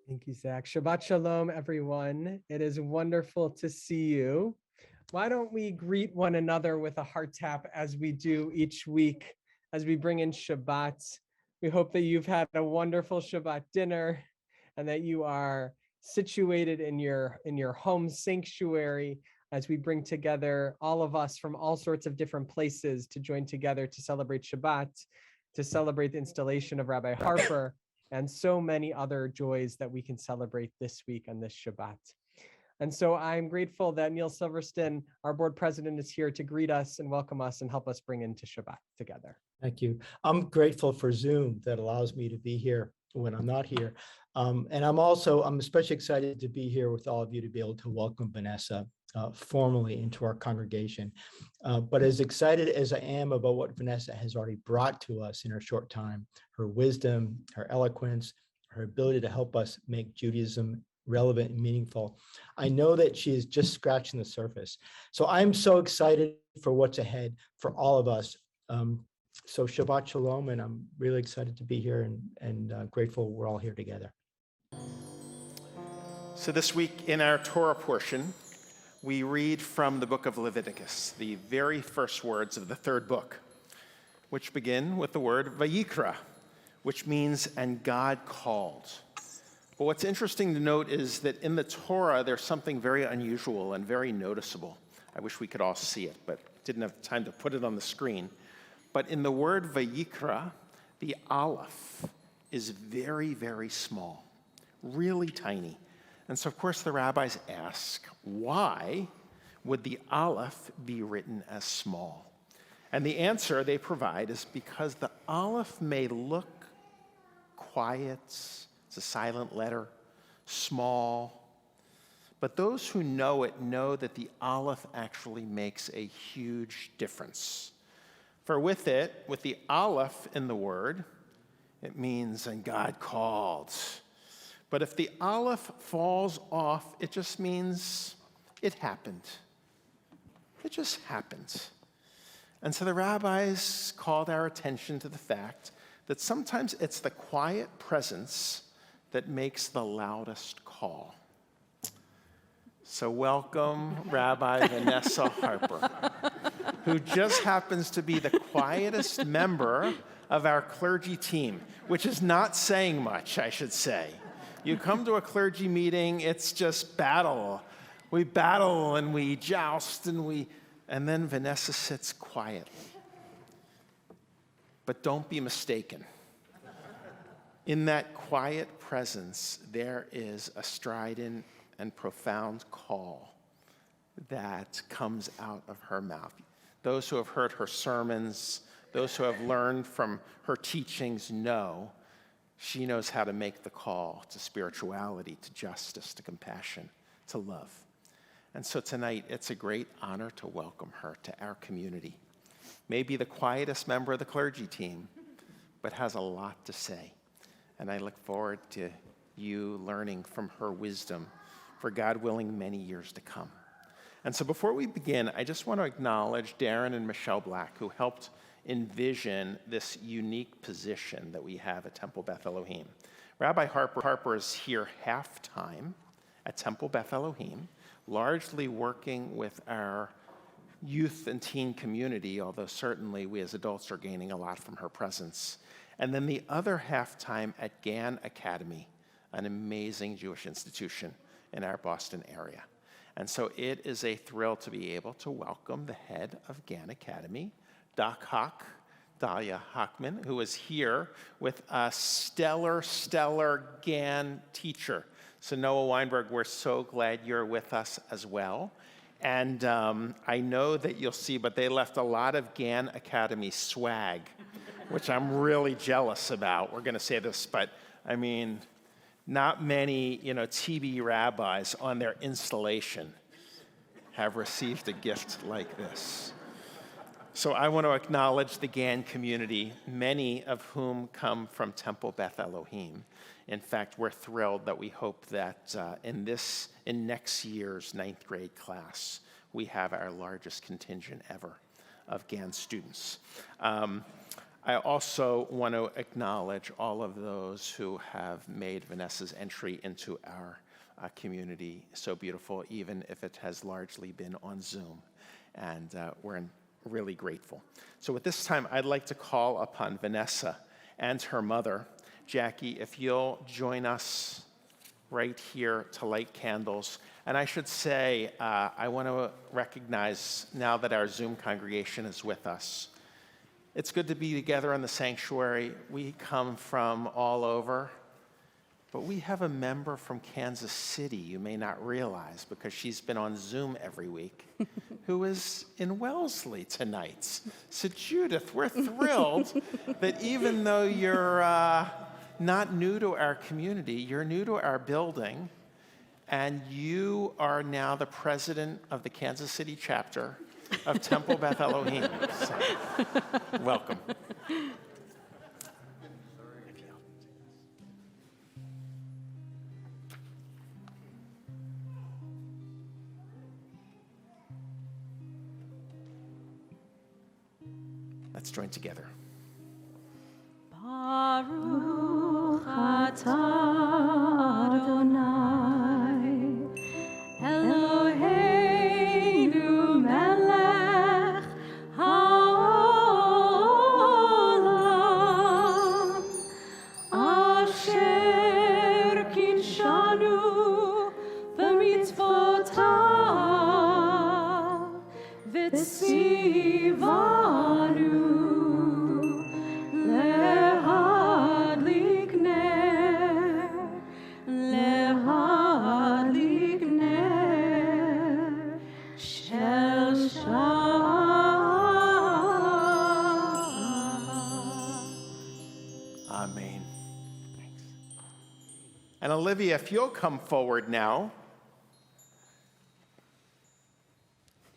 Thank you, Zach. Shabbat Shalom, everyone. It is wonderful to see you. Why don't we greet one another with a heart tap as we do each week as we bring in Shabbat. We hope that you've had a wonderful Shabbat dinner and that you are situated in your home sanctuary as we bring together all of us from all sorts of different places to join together to celebrate Shabbat, to celebrate the installation of Rabbi Harper, and so many other joys that we can celebrate this week on this Shabbat. And so I'm grateful that Neil Silverstein, our board president, is here to greet us and welcome us and help us bring into Shabbat together. Thank you. I'm grateful for Zoom that allows me to be here when I'm not here. And I'm especially excited to be here with all of you to be able to welcome Vanessa formally into our congregation. But as excited as I am about what Vanessa has already brought to us in her short time, her wisdom, her eloquence, her ability to help us make Judaism relevant and meaningful, I know that she is just scratching the surface. So I'm so excited for what's ahead for all of us. So Shabbat Shalom, and I'm really excited to be here and grateful we're all here together. So this week in our Torah portion, we read from the book of Leviticus, the very first words of the third book, which begin with the word Vayikra, which means, and God called. But what's interesting to note is that in the Torah, there's something very unusual and very noticeable. I wish we could all see it, but didn't have time to put it on the screen. But in the word Vayikra, the aleph is very, very small, really tiny. And so, of course, the rabbis ask, why would the aleph be written as small? And the answer they provide is because the aleph may look quiet, it's a silent letter, small, but those who know it know that the aleph actually makes a huge difference. For with the aleph in the word, it means, and God called. But if the aleph falls off, it just means it happened. It just happened. And so the rabbis called our attention to the fact that sometimes it's the quiet presence that makes the loudest call. So welcome, Rabbi Vanessa Harper, who just happens to be the quietest member of our clergy team, which is not saying much, I should say. You come to a clergy meeting, it's just battle. We battle and we joust and then Vanessa sits quietly. But don't be mistaken. In that quiet presence, there is a strident and profound call that comes out of her mouth. Those who have heard her sermons, those who have learned from her teachings know She knows how to make the call to spirituality, to justice, to compassion, to love. And so tonight, it's a great honor to welcome her to our community. Maybe the quietest member of the clergy team, but has a lot to say. And I look forward to you learning from her wisdom for, God willing, many years to come. And so before we begin, I just want to acknowledge Darren and Michelle Black, who helped envision this unique position that we have at Temple Beth Elohim. Rabbi Harper is here half-time at Temple Beth Elohim, largely working with our youth and teen community, although certainly we as adults are gaining a lot from her presence. And then the other half-time at Gan Academy, an amazing Jewish institution in our Boston area. And so it is a thrill to be able to welcome the head of Gan Academy, Doc Hock, Dahlia Hockman, who is here with a stellar Gan teacher. So Noah Weinberg, we're so glad you're with us as well. And I know that you'll see, but they left a lot of Gan Academy swag, which I'm really jealous about. We're going to say this, but I mean, not many, TB rabbis on their installation have received a gift like this. So I want to acknowledge the Gan community, many of whom come from Temple Beth Elohim. In fact, we're thrilled that we hope that in next year's 9th grade class, we have our largest contingent ever of Gan students. I also want to acknowledge all of those who have made Vanessa's entry into our community so beautiful, even if it has largely been on Zoom. And we're really grateful. So at this time, I'd like to call upon Vanessa and her mother, Jackie, if you'll join us right here to light candles. And I should say, I want to recognize now that our Zoom congregation is with us. It's good to be together in the sanctuary. We come from all over, but we have a member from Kansas City you may not realize because she's been on Zoom every week, who is in Wellesley tonight. So Judith, we're thrilled that even though you're not new to our community, you're new to our building, and you are now the president of the Kansas City chapter of Temple Beth Elohim. So, welcome. Let's join together. Baruch atah Adonai Eloheinu melech haolam asher kinshanu b'mitzvotav v'tzivanu Amen. Thanks. And Olivia, if you'll come forward now.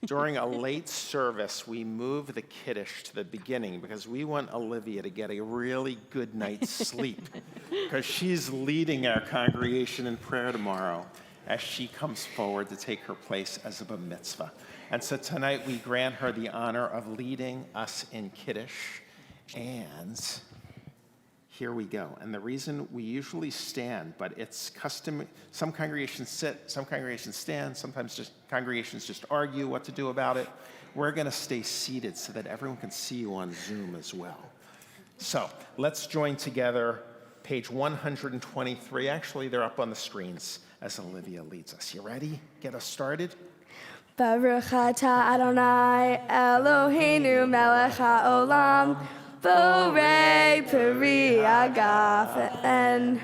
During a late service, we move the Kiddush to the beginning because we want Olivia to get a really good night's sleep because she's leading our congregation in prayer tomorrow as she comes forward to take her place as a bar mitzvah. And so tonight we grant her the honor of leading us in Kiddush. And here we go. And the reason we usually stand, but it's custom, some congregations sit, some congregations stand, sometimes just congregations just argue what to do about it. We're going to stay seated so that everyone can see you on Zoom as well. So let's join together, page 123. Actually, they're up on the screens as Olivia leads us. You ready? Get us started? Baruch atah Adonai Eloheinu melech haolam Borei peri agafen.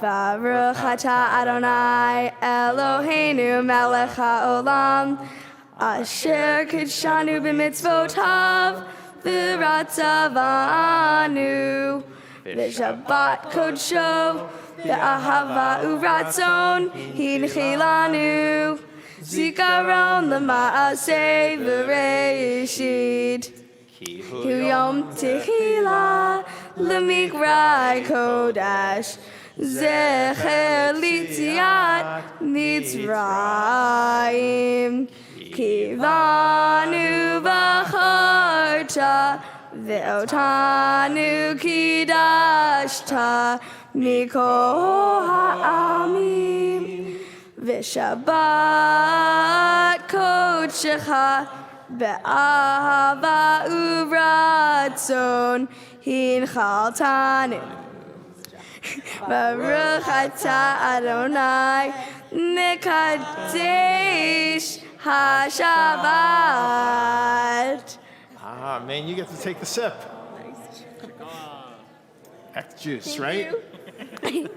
Baruch atah Adonai Eloheinu melech haolam asher kidshanu b'mitzvotav v'ratzavanu ושבת קודשו, באהבה ורצון, הנחילנו, זיכרון למעשה בראשית. כי הוא יום תחילה למקרא קודש, זכר ליציאת מצרים. כי בנו בחרת ואותנו קידשת מכל העמים, ושבת קודשך באהבה וברצון הנחלתנו. ברוך אתה אדוני מקדש השבת. Ah, man, you get to take the sip. That's juice, right?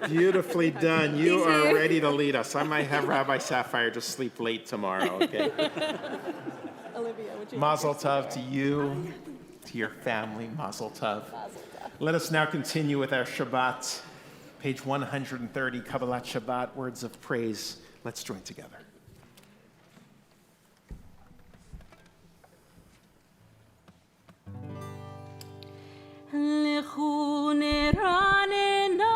Beautifully done. You are ready to lead us. I might have Rabbi Sapphire just sleep late tomorrow, okay? Mazel tov to you, to your family. Mazel tov. Let us now continue with our Shabbat. Page 130, Kabbalat Shabbat, words of praise. Let's join together. לכו נרננה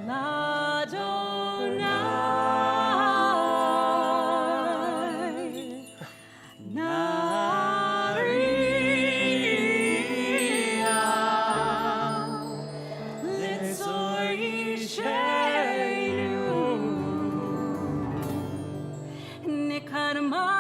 לאדוני נריע לצור אישנו נקרמה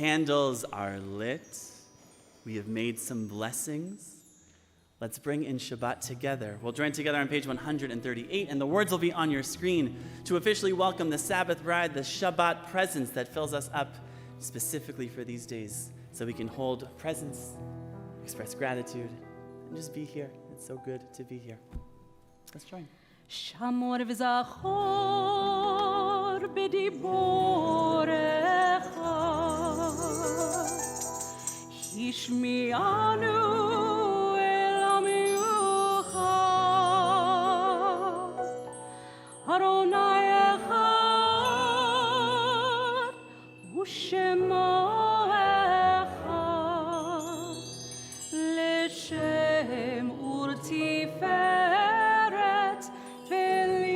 Candles are lit. We have made some blessings. Let's bring in Shabbat together. We'll join together on page 138, and the words will be on your screen to officially welcome the Sabbath bride, the Shabbat presence that fills us up specifically for these days, so we can hold presence, express gratitude, and just be here. It's so good to be here. Let's join. שמור וזכור בדיבורך, השמיענו אל עמיך, אדוני אחד ושמו אחד, לשם ולתפארת ולתהילה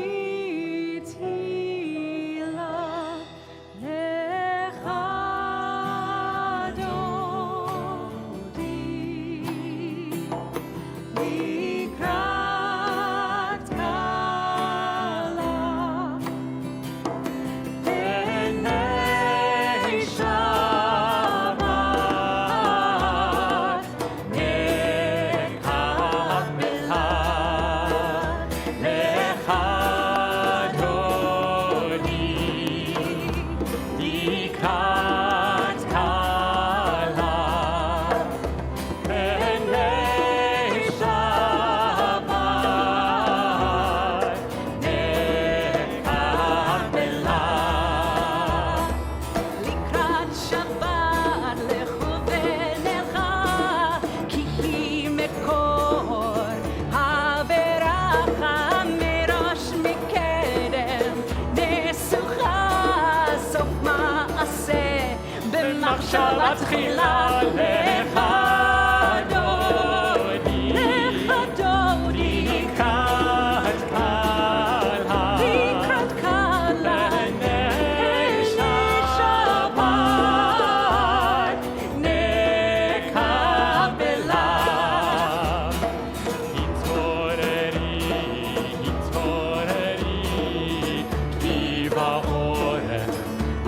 לך, אדוני. תחילה לך דודי, לך דודי, לקראת קהלה, לקראת קהלה, בני שבת נקבלה. התעוררי, התעוררי, כי בעורף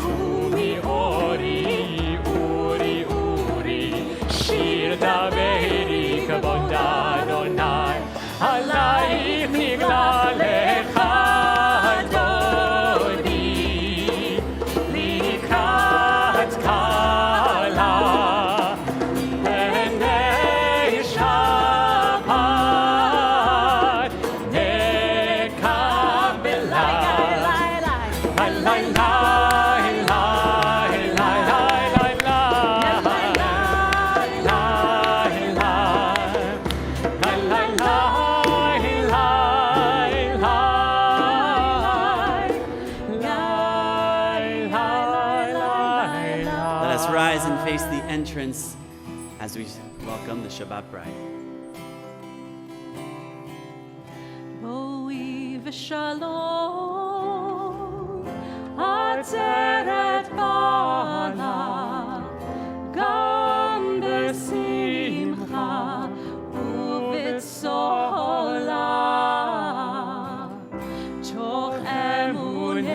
קומי אורי, אורי, אורי, שיר דברי כבוד אדוני, עלייך נגלה לך דודי, לקראת קהלה, בני שבת נקבלה. Let us rise and face the entrance as we welcome the Shabbat bride. בואי ושלום, עצרת בעלה, גם בשמחה ובצהלה, תוך אמוני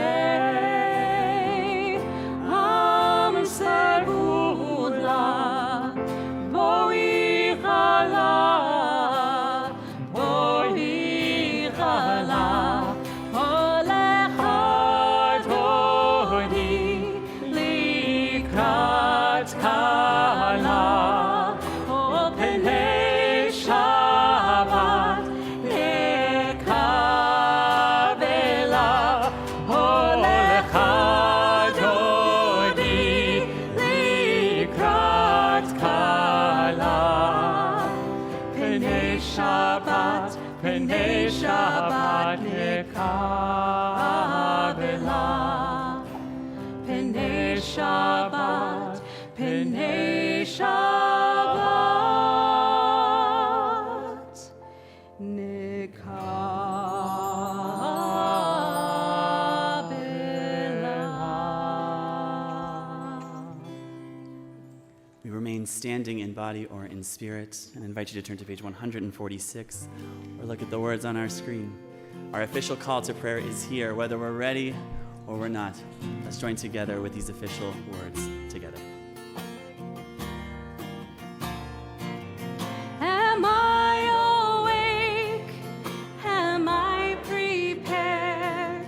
עם סגולה, בואי חלה, בואי חלה, הולך אדוני לקראת קהלה, פני שבת נקבלה, הולך אדוני לקראת קהלה, פני שבת נקבלה, פני שבת נקבלה. We remain standing in body or in spirit and invite you to turn to page 146 or look at the words on our screen. Our official call to prayer is here, whether we're ready or we're not. Let's join together with these official words together. Am I awake? Am I prepared?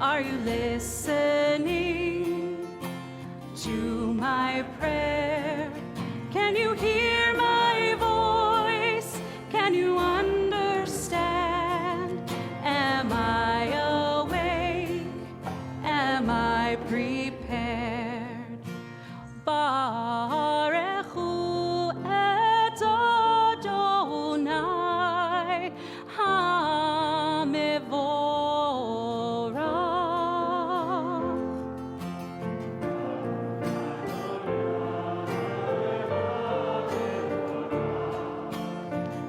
Are you listening to my prayer? Can you hear my voice? Can you understand? Am I awake? Am I prepared? Barechu et Adonai HaMevorach.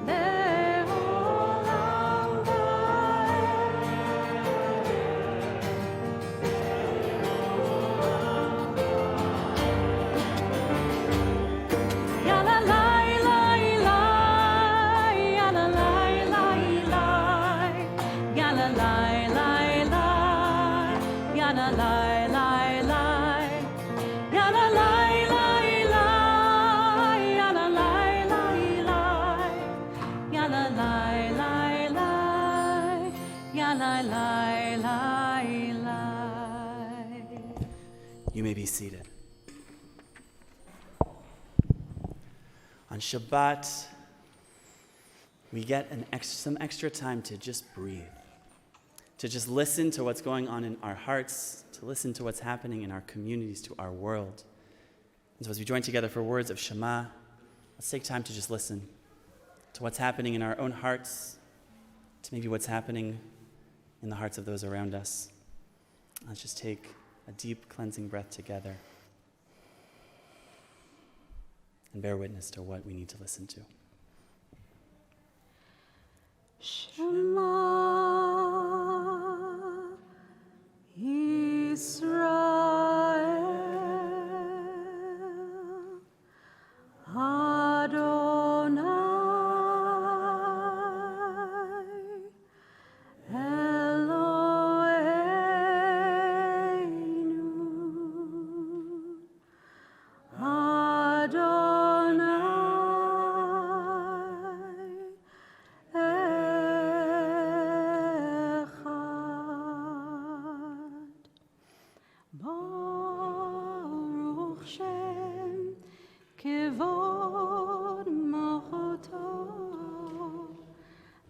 Le'olam Yalla lai lai lai, yalla lai lai lai, yalla lai lai lai, yalla lai lai lai, yalla lai lai lai, yalla lai lai lai, yalla lai lai lai, yalla lai lai lai. You may be seated. On Shabbat, we get some extra time to just breathe, to just listen to what's going on in our hearts, to listen to what's happening in our communities, to our world. And so as we join together for words of Shema, let's take time to just listen to what's happening in our own hearts, to maybe what's happening in the hearts of those around us. Let's just take a deep cleansing breath together. and bear witness to what we need to listen to. Shema Yisrael Adonai Eloheinu Adonai Echad. Baruch Shem Kevod Malchuto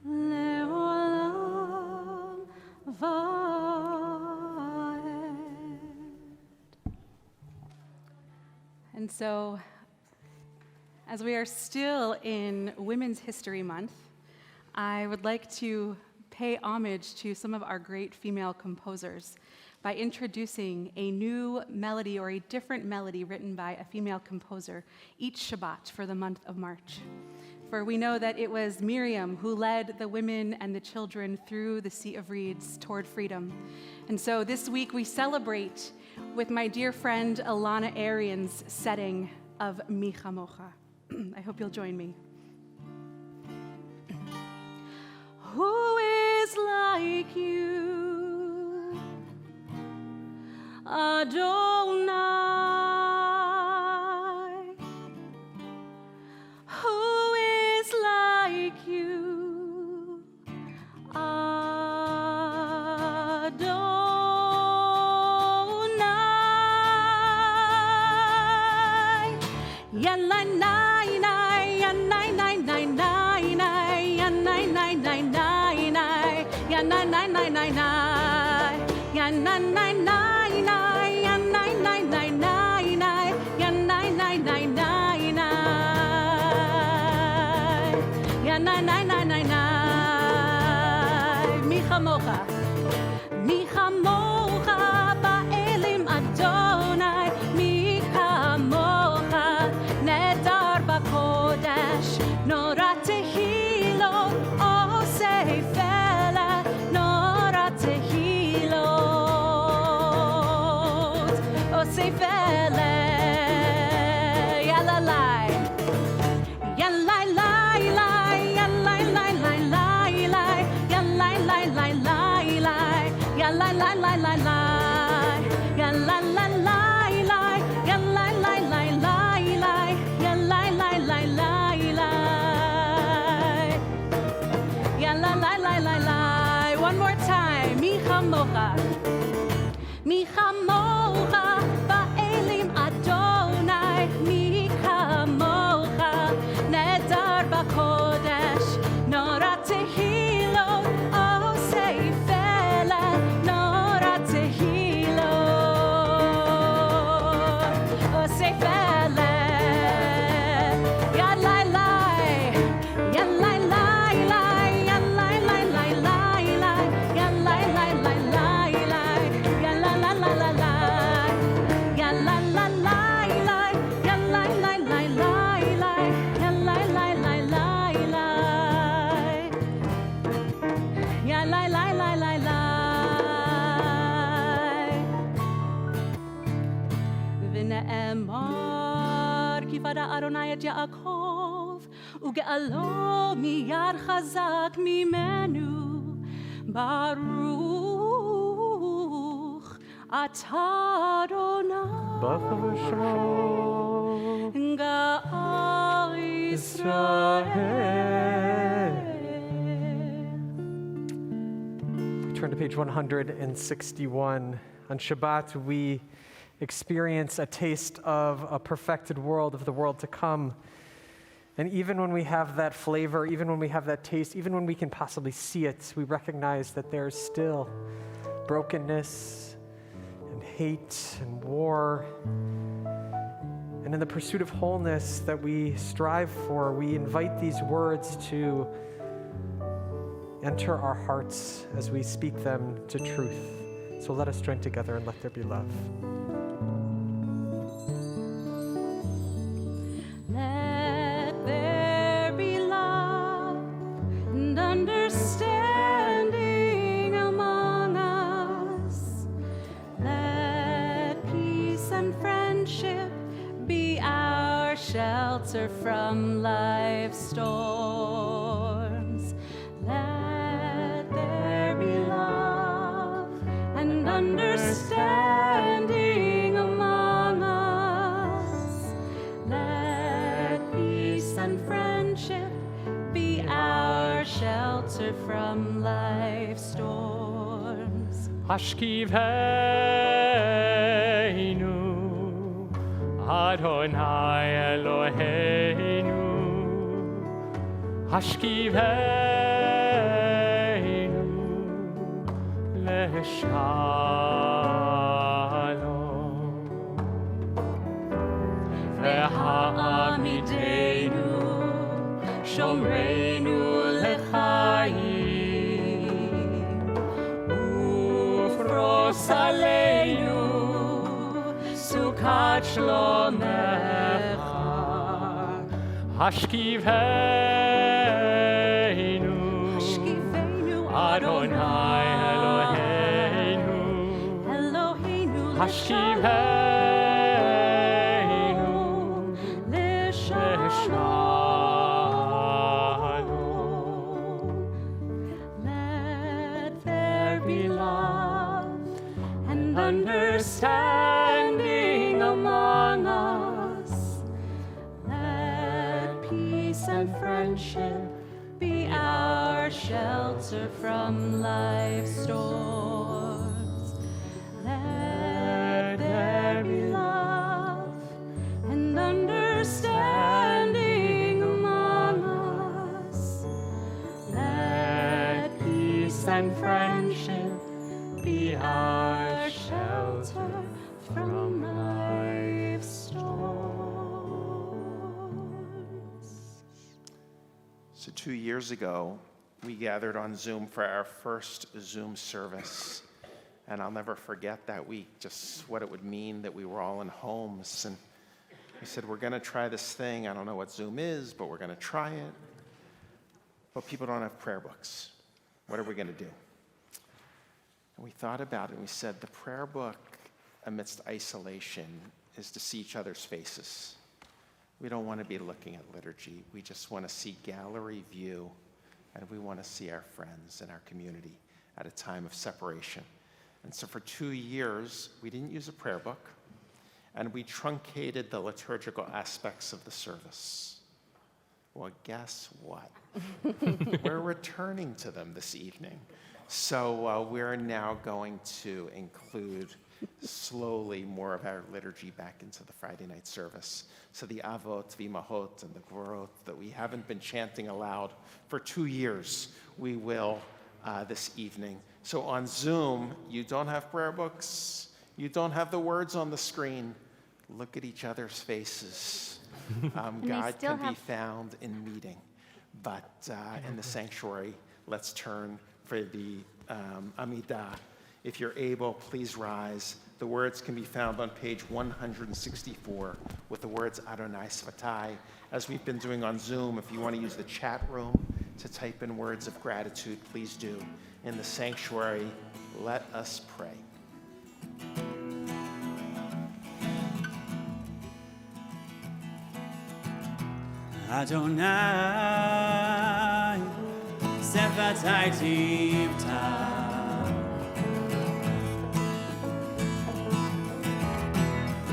Leolam Vaed. And so, as we are still in Women's History Month, I would like to pay homage to some of our great female composers by introducing a new melody or a different melody written by a female composer each Shabbat for the month of March. For we know that it was Miriam who led the women and the children through the Sea of Reeds toward freedom. And so this week we celebrate with my dear friend Alana Arian's setting of Mi Chamocha. I hope you'll join me. Who is like you, Adonai? Who is like you, Adonai? Yanai, nai, yanai, nai, nai, nai, nai, yanai, nai, nai, nai, nai, yanai, nai, nai, nai, nai, yanai, nai, nai, nai, yanai, nai, nai, nai, nai, yanai, nai, nai, nai, nai, yanai, nai, nai, nai, nai. Mi chamocha, mi chamocha, ba'elim Adonai, mi chamocha, nedar b'kodesh, nora tehilot, osei fela, nora tehilot, osei fela, yalalai, yalai, lai, lai, yalai, lai, lai, lai, lai, yalai, lai, lai, lai, lai, yalai, lai, lai, lai, lai, yalai, lai, lai, lai, yalai, lai, lai, lai, lai, yalai, lai, lai, lai, lai, yalai, lai, lai, lai, lai. One more time. Mi chamocha, mi chamocha, ba'elim Adonai, mi chamocha, nedar b'kodesh, nora tehilot, osei fela, nora tehilot, osei fela, yalai lai, yalai lai lai, yalai lai lai lai lai, yalai lai lai lai lai, yalai lai lai lai lai, yalai lai lai lai, yalai lai lai lai lai, yalai lai lai lai lai, yalai lai lai lai lai. ונאמר כי פדה אדוני את יעקב וגאלו מיד חזק ממנו ברוך אתה אדוני גאל ישראל. Turn to page 161. On Shabbat, we experience a taste of a perfected world, of the world to come. And even when we have that flavor, even when we have that taste, even when we can possibly see it, we recognize that there's still brokenness and hate and war. And in the pursuit of wholeness that we strive for, we invite these words to enter our hearts as we speak them to truth. So let us join together and let there be love. shelter from life's storms. Let there be love and understanding among us. Let peace and friendship be our shelter from life's storms. Hashkivenu Adonai Eloheinu Hashkivenu Leshalom Ve'ha'amidenu Shomreinu L'chaim Ufros Aleinu Sukkot Shlomecha Hashkivenu Adonai Eloheinu Hashkivenu L'shalom. Let there be love and understanding among us. Let peace and friendship be our shelter from life's storms. Let there be love and understanding among us. Let peace and friendship be our shelter from life's storms. So 2 years ago, we gathered on Zoom for our first Zoom service. And I'll never forget that week, just what it would mean that we were all in homes. And we said, we're going to try this thing. I don't know what Zoom is, but we're going to try it. But people don't have prayer books. What are we going to do? And we thought about it, and we said, the prayer book amidst isolation is to see each other's faces. We don't want to be looking at liturgy. We just want to see gallery view, and we want to see our friends and our community at a time of separation. And so for 2 years, we didn't use a prayer book, and we truncated the liturgical aspects of the service. Well, guess what? We're returning to them this evening. So we're now going to include slowly more of our liturgy back into the Friday night service. So the Avot, Vimahot, and the Gvorot that we haven't been chanting aloud for 2 years, we will this evening. So on Zoom, you don't have prayer books, you don't have the words on the screen. Look at each other's faces. God can be found in meeting, but in the sanctuary, let's turn for the Amidah. If you're able, please rise. The words can be found on page 164 with the words Adonai Svatai. As we've been doing on Zoom, if you want to use the chat room to type in words of gratitude, please do. In the sanctuary, let us pray. Adonai, Svatai Tivta.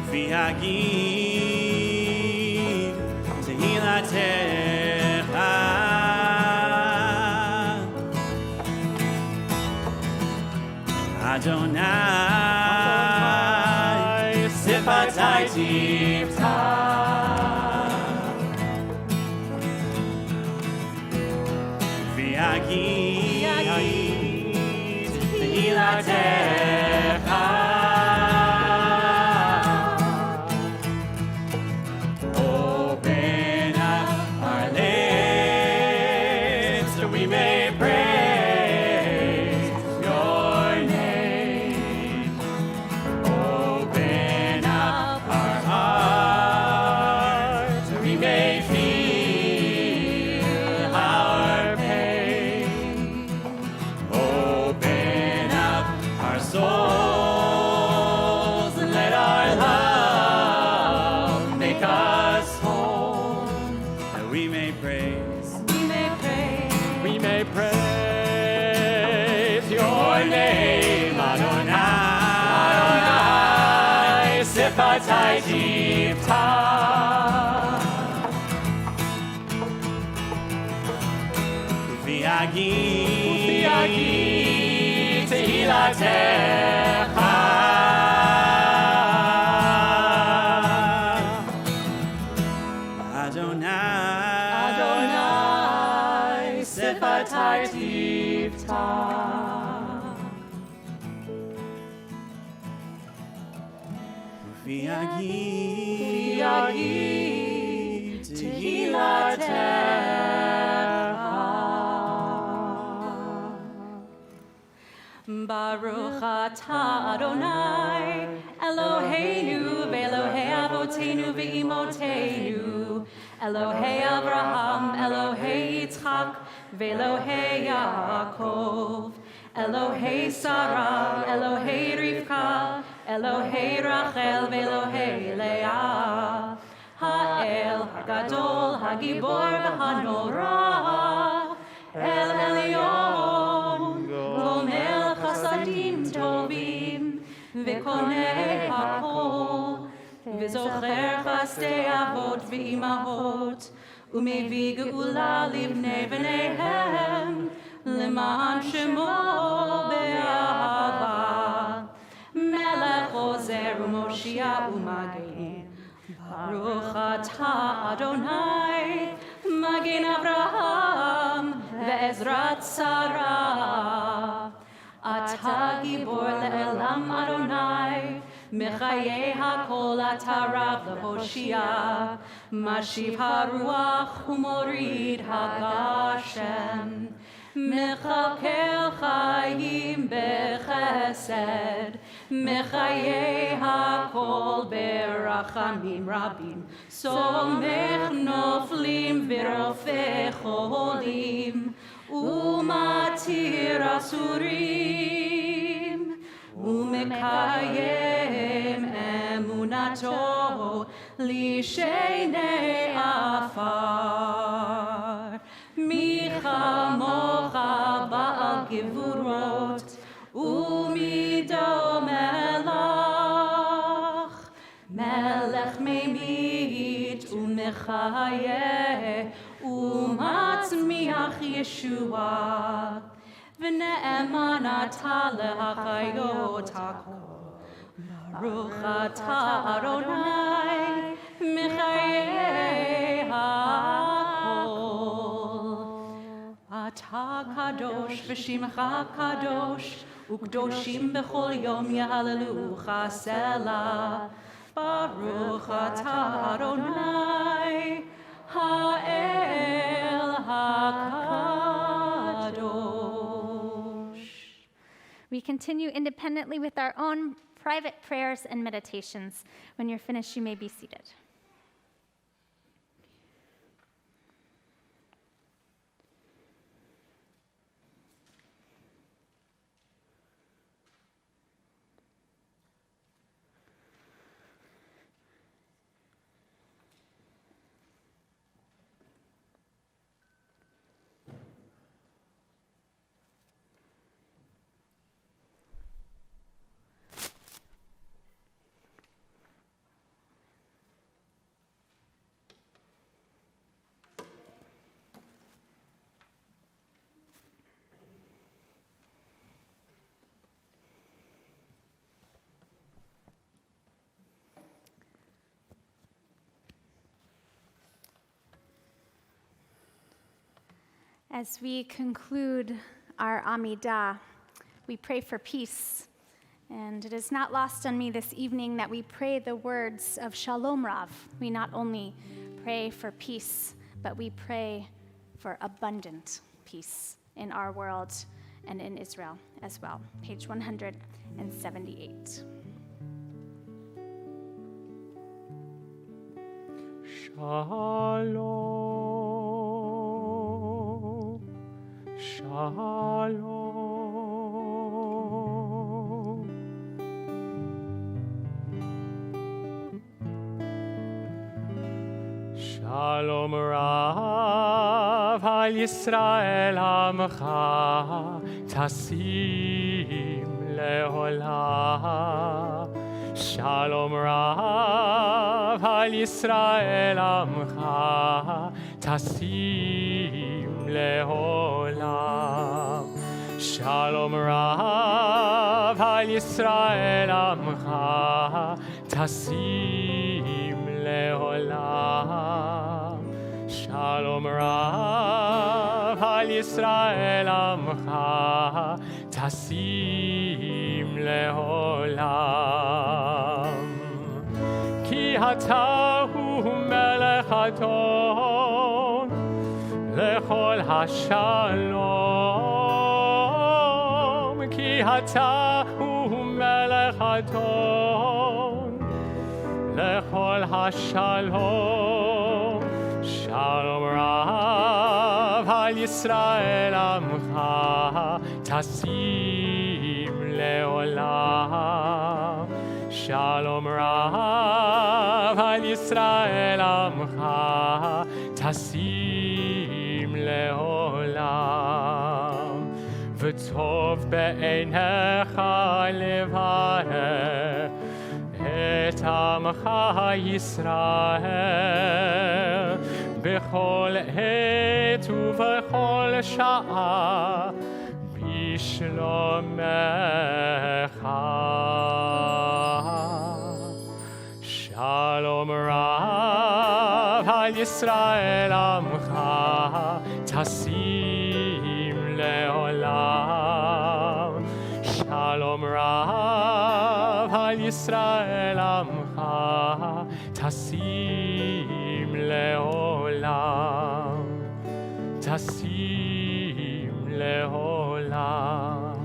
V'yagid tehilatecha. Adonai, Svatai Tivta. V'yagid tehilatecha. Sifatai Tifta. Ufiagi Tehilatecha. Adonai Sifatai Tifta. Ufiagi Tehilatecha. Baruch atah Adonai Eloheinu ve'Elohei Avotenu ve'imotenu Elohei Abraham, Elohei Yitzchak, ve'Elohei Yaakov, Elohei Sarah, Elohei Rivka, Elohei Rachel, ve'Elohei Leah, Ha'el Hagadol, Hagibor v'Hanora, El Elyon, Gomel Chasadim Tovim, ve'Konei Hakol, וזוכר חסדי אבות ואימהות, ומביא גאולה לבני בניהם, למען שמו באהבה. מלך עוזר ומושיע ומגן, ברוך אתה אדוני, מגן אברהם ועזרת שרה. אתה גיבור לעולם אדוני, מחיי הכל אתה רב להושיע, משיב הרוח ומוריד הגשם, מכלכל חיים בחסד, מחיי הכל ברחמים רבים, סומך נופלים ורופא חולים, ומתיר אסורים, ומקיים אמונתו לשני עפר. מי כמוך בעל גבורות ומידו מלך, מלך ממית ומחיה ומצמיח ישועה. ונאמן אתה להחיות הכל, ברוך אתה אדוני מחיי הכל. אתה קדוש ושמך קדוש, וקדושים בכל יום יהללוך סלה. ברוך אתה אדוני האל הקדוש. We continue independently with our own private prayers and meditations. When you're finished, you may be seated. As we conclude our Amidah, we pray for peace. And it is not lost on me this evening that we pray the words of Shalom Rav. We not only pray for peace, but we pray for abundant peace in our world and in Israel as well. Page 178. Shalom, shalom. Shalom Rav al Yisrael Amcha Tasim Leolah. Shalom Rav al Yisrael Amcha Tasim Leolam. Shalom Rav al Yisrael Amcha Tasim Leolam. Shalom Rav al Yisrael Amcha Tasim Leolam. Ki hatahu melech adon lechol hashalom. Ki hatahu melech adon lechol hashalom. Shalom Rav al Yisrael Amcha Tasim Leolam. Shalom Rav al Yisrael Amcha Tasim Leolam. V'tov be'einecha levaeh et Amcha Yisrael bechol et uvechol sha'a bishlomecha. Shalom Rav al Yisrael Amcha Tasim Leolam. Shalom Rav al Yisrael Amcha Tasim Leolam. Tasim Leolam.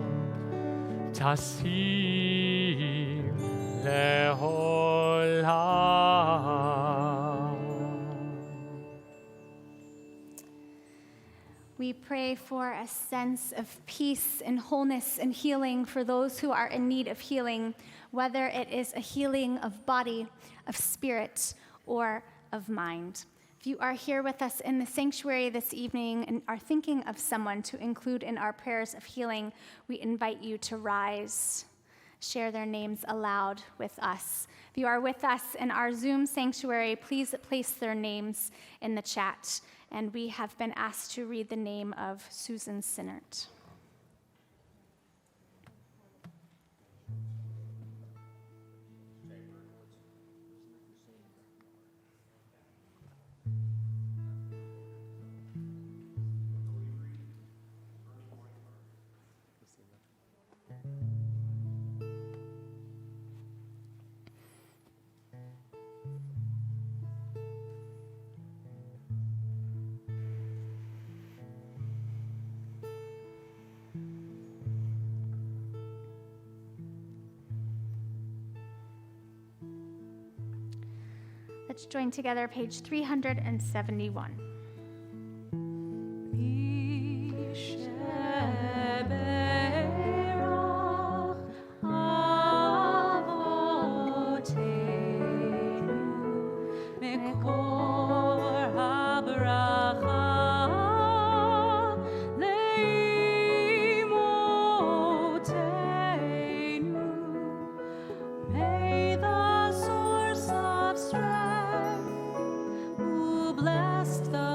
Tasim Leolam. We pray for a sense of peace and wholeness and healing for those who are in need of healing, whether it is a healing of body, of spirit, or of mind. If you are here with us in the sanctuary this evening and are thinking of someone to include in our prayers of healing, we invite you to rise, share their names aloud with us. If you are with us in our Zoom sanctuary, please place their names in the chat. And we have been asked to read the name of Susan Sinnert. Let's join together, page 371. Bless the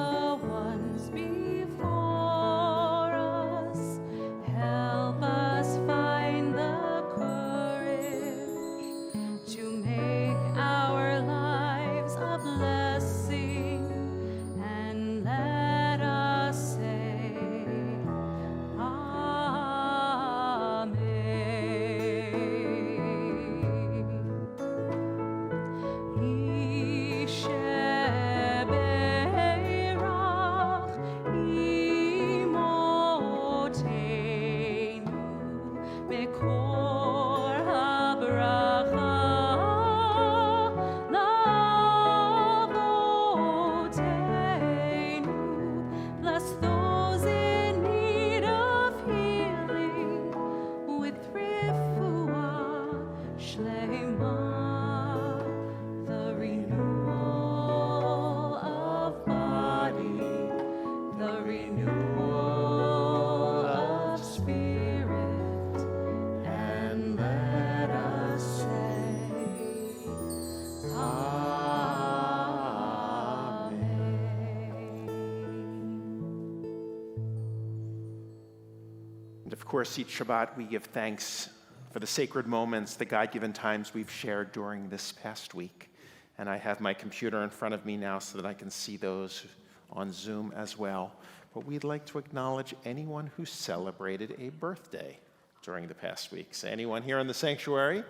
course, each Shabbat we give thanks for the sacred moments, the God-given times we've shared during this past week. And I have my computer in front of me now so that I can see those on Zoom as well. But we'd like to acknowledge anyone who celebrated a birthday during the past week. So anyone here in the sanctuary?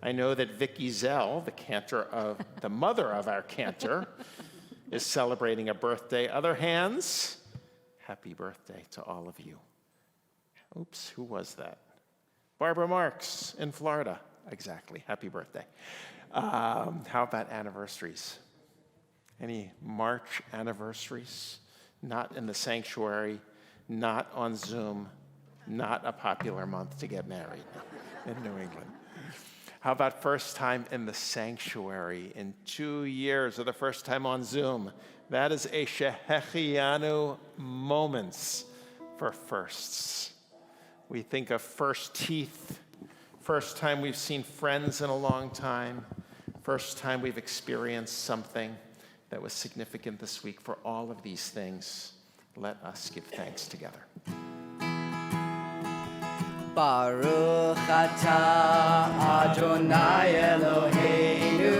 I know that Vicky Zell, the mother of our cantor, is celebrating a birthday. Other hands? Happy birthday to all of you. Oops, who was that? Barbara Marks in Florida. Exactly. Happy birthday. How about anniversaries? Any March anniversaries? Not in the sanctuary, not on Zoom, not a popular month to get married in New England. How about first time in the sanctuary in 2 years, or the first time on Zoom? That is a Shehechianu moments for firsts. We think of first teeth, first time we've seen friends in a long time, first time we've experienced something that was significant this week. For all of these things, let us give thanks together. Baruch atah Adonai Eloheinu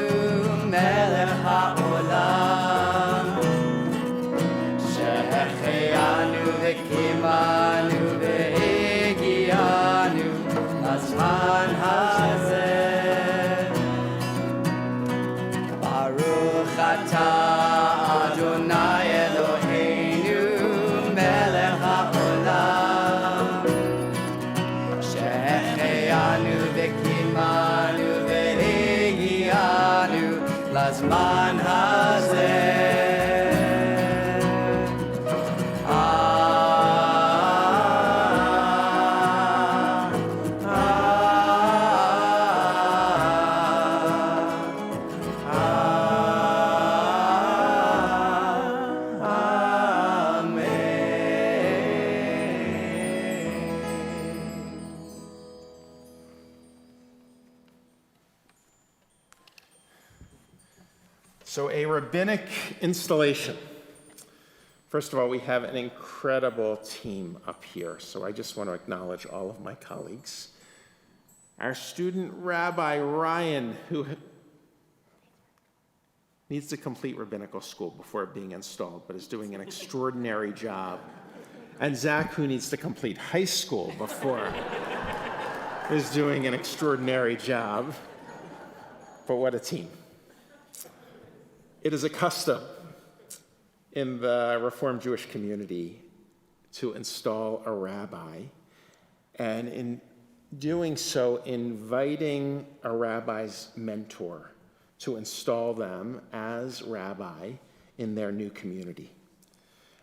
melech haolam shehechianu v'kimanu v'higianu lazman hazeh. Baruch atah Adonai Eloheinu melech haolam shehechianu v'kimanu v'higianu lazman hazeh. So a rabbinic installation. First of all, we have an incredible team up here, so I just want to acknowledge all of my colleagues. Our student Rabbi Ryan, who needs to complete rabbinical school before being installed, but is doing an extraordinary job. And Zach, who needs to complete high school before is doing an extraordinary job. But what a team. It is a custom in the Reformed Jewish community to install a rabbi, and in doing so, inviting a rabbi's mentor to install them as rabbi in their new community.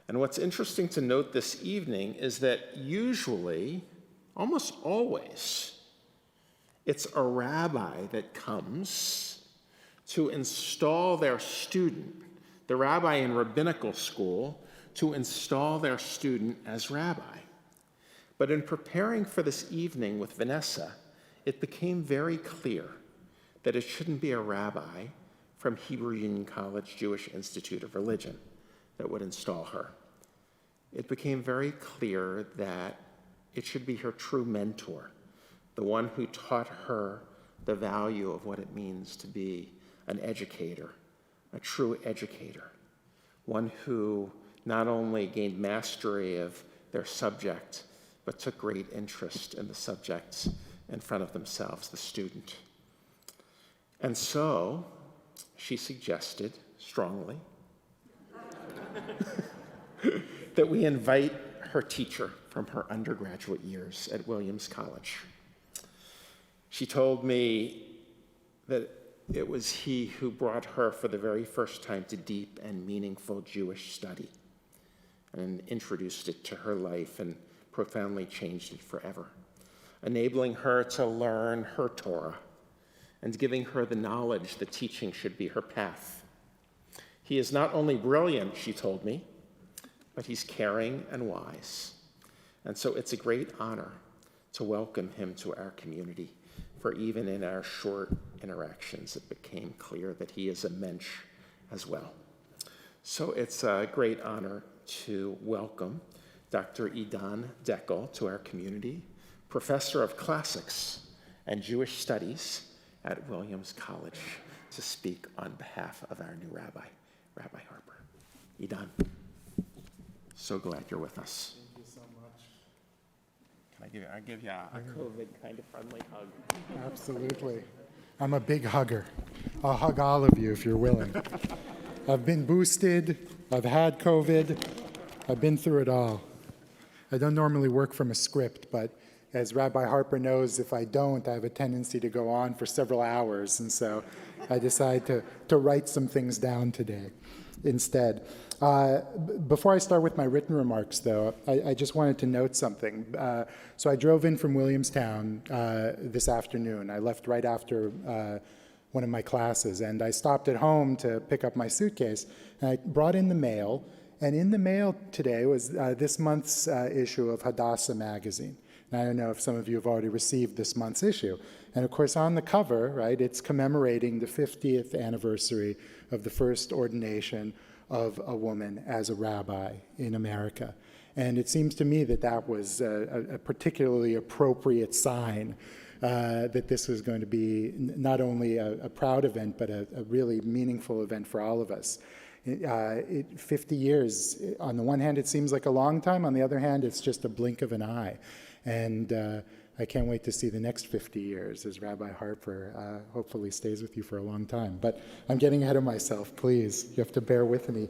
And what's interesting to note this evening is that usually, almost always, it's a rabbi that comes to install their student, the rabbi in rabbinical school, to install their student as rabbi. But in preparing for this evening with Vanessa, it became very clear that it shouldn't be a rabbi from Hebrew Union College Jewish Institute of Religion that would install her. It became very clear that it should be her true mentor, the one who taught her the value of what it means to be an educator, a true educator, one who not only gained mastery of their subject, but took great interest in the subjects in front of themselves, the student. And so she suggested strongly that we invite her teacher from her undergraduate years at Williams College. She told me that it was he who brought her for the very first time to deep and meaningful Jewish study and introduced it to her life and profoundly changed it forever, enabling her to learn her Torah and giving her the knowledge that teaching should be her path. He is not only brilliant, she told me, but he's caring and wise. And so it's a great honor to welcome him to our community, for even in our short interactions, it became clear that he is a mensch as well. So it's a great honor to welcome Dr. Idan Deckel to our community, professor of classics and Jewish studies at Williams College, to speak on behalf of our new rabbi, Rabbi Harper. Idan, so glad you're with us. Thank you so much. Can I give you a COVID kind of friendly hug? Absolutely. I'm a big hugger. I'll hug all of you if you're willing. I've been boosted. I've had COVID. I've been through it all. I don't normally work from a script, but as Rabbi Harper knows, if I don't, I have a tendency to go on for several hours. And so I decided to write some things down today instead. Before I start with my written remarks, though, I just wanted to note something. So I drove in from Williamstown this afternoon. I left right after one of my classes, and I stopped at home to pick up my suitcase. And I brought in the mail, and in the mail today was this month's issue of Hadassah magazine. And I don't know if some of you have already received this month's issue. And of course, on the cover, right, it's commemorating the 50th anniversary of the first ordination of a woman as a rabbi in America. And it seems to me that that was a particularly appropriate sign that this was going to be not only a proud event, but a really meaningful event for all of us. 50 years, on the one hand, it seems like a long time. On the other hand, it's just a blink of an eye. And I can't wait to see the next 50 years as Rabbi Harper hopefully stays with you for a long time. But I'm getting ahead of myself, please. You have to bear with me.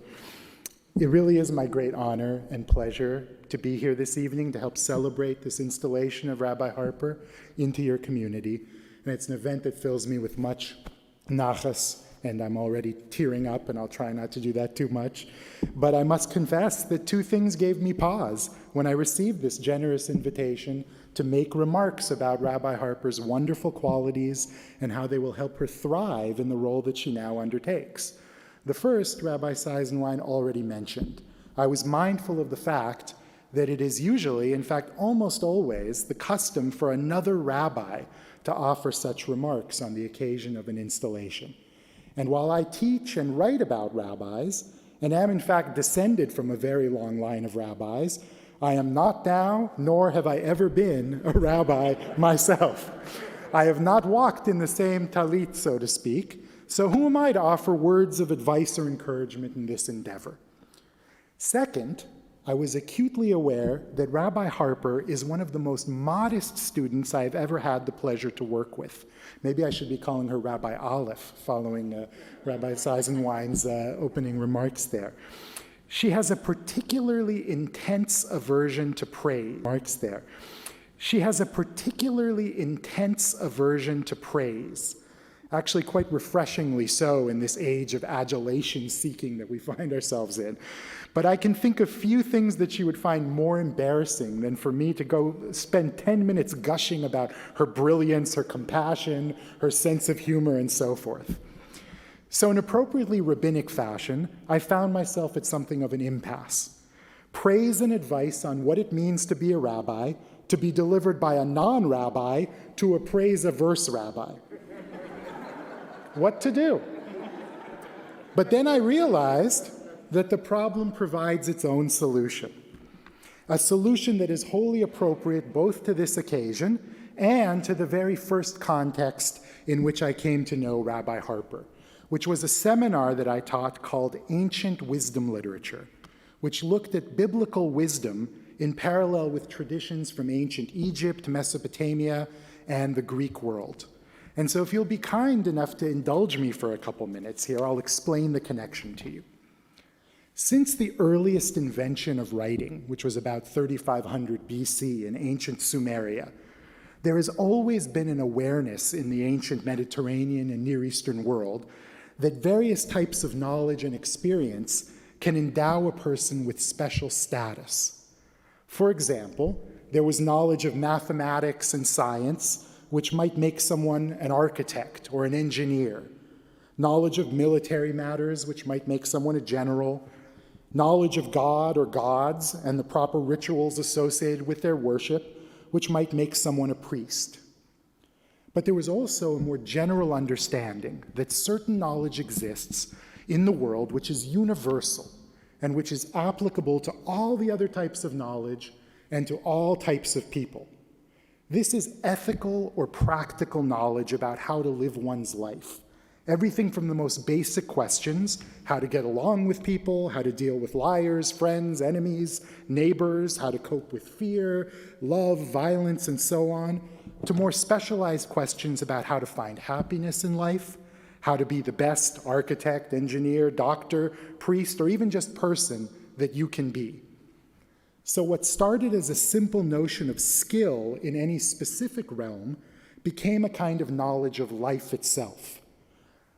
It really is my great honor and pleasure to be here this evening to help celebrate this installation of Rabbi Harper into your community. And it's an event that fills me with much nachas, and I'm already tearing up, and I'll try not to do that too much. But I must confess that two things gave me pause when I received this generous invitation to make remarks about Rabbi Harper's wonderful qualities and how they will help her thrive in the role that she now undertakes. The first, Rabbi Seisenwein already mentioned. I was mindful of the fact that it is usually, in fact almost always, the custom for another rabbi to offer such remarks on the occasion of an installation. And while I teach and write about rabbis, and am in fact descended from a very long line of rabbis, I am not now, nor have I ever been, a rabbi myself. I have not walked in the same talit, so to speak, so who am I to offer words of advice or encouragement in this endeavor? Second, I was acutely aware that Rabbi Harper is one of the most modest students I have ever had the pleasure to work with. Maybe I should be calling her Rabbi Aleph, following Rabbi Seisenwein's opening remarks there. She has a particularly intense aversion to praise. Actually quite refreshingly so in this age of adulation seeking that we find ourselves in. But I can think of few things that she would find more embarrassing than for me to go spend 10 minutes gushing about her brilliance, her compassion, her sense of humor, and so forth. So in appropriately rabbinic fashion, I found myself at something of an impasse. Praise and advice on what it means to be a rabbi, to be delivered by a non-rabbi to a praise-averse rabbi. What to do? But then I realized that the problem provides its own solution, a solution that is wholly appropriate both to this occasion and to the very first context in which I came to know Rabbi Harper, which was a seminar that I taught called Ancient Wisdom Literature, which looked at biblical wisdom in parallel with traditions from ancient Egypt, Mesopotamia, and the Greek world. And so if you'll be kind enough to indulge me for a couple minutes here, I'll explain the connection to you. Since the earliest invention of writing, which was about 3500 BC in ancient Sumeria, there has always been an awareness in the ancient Mediterranean and Near Eastern world that various types of knowledge and experience can endow a person with special status. For example, there was knowledge of mathematics and science, which might make someone an architect or an engineer, knowledge of military matters, which might make someone a general, knowledge of God or gods and the proper rituals associated with their worship, which might make someone a priest. But there was also a more general understanding that certain knowledge exists in the world which is universal and which is applicable to all the other types of knowledge and to all types of people. This is ethical or practical knowledge about how to live one's life. Everything from the most basic questions, how to get along with people, how to deal with liars, friends, enemies, neighbors, how to cope with fear, love, violence, and so on, to more specialized questions about how to find happiness in life, how to be the best architect, engineer, doctor, priest, or even just person that you can be. So what started as a simple notion of skill in any specific realm became a kind of knowledge of life itself.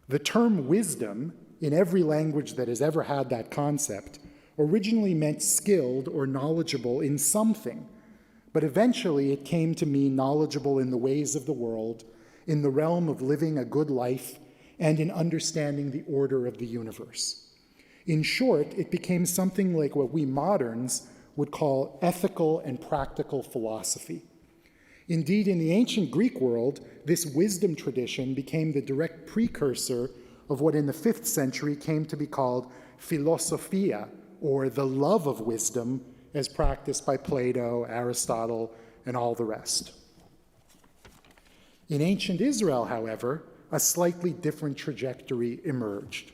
The term wisdom, in every language that has ever had that concept, originally meant skilled or knowledgeable in something, but eventually it came to mean knowledgeable in the ways of the world, in the realm of living a good life, and in understanding the order of the universe. In short, it became something like what we moderns would call ethical and practical philosophy. Indeed, in the ancient Greek world, this wisdom tradition became the direct precursor of what in the 5th century came to be called philosophia, or the love of wisdom, as practiced by Plato, Aristotle, and all the rest. In ancient Israel, however, a slightly different trajectory emerged.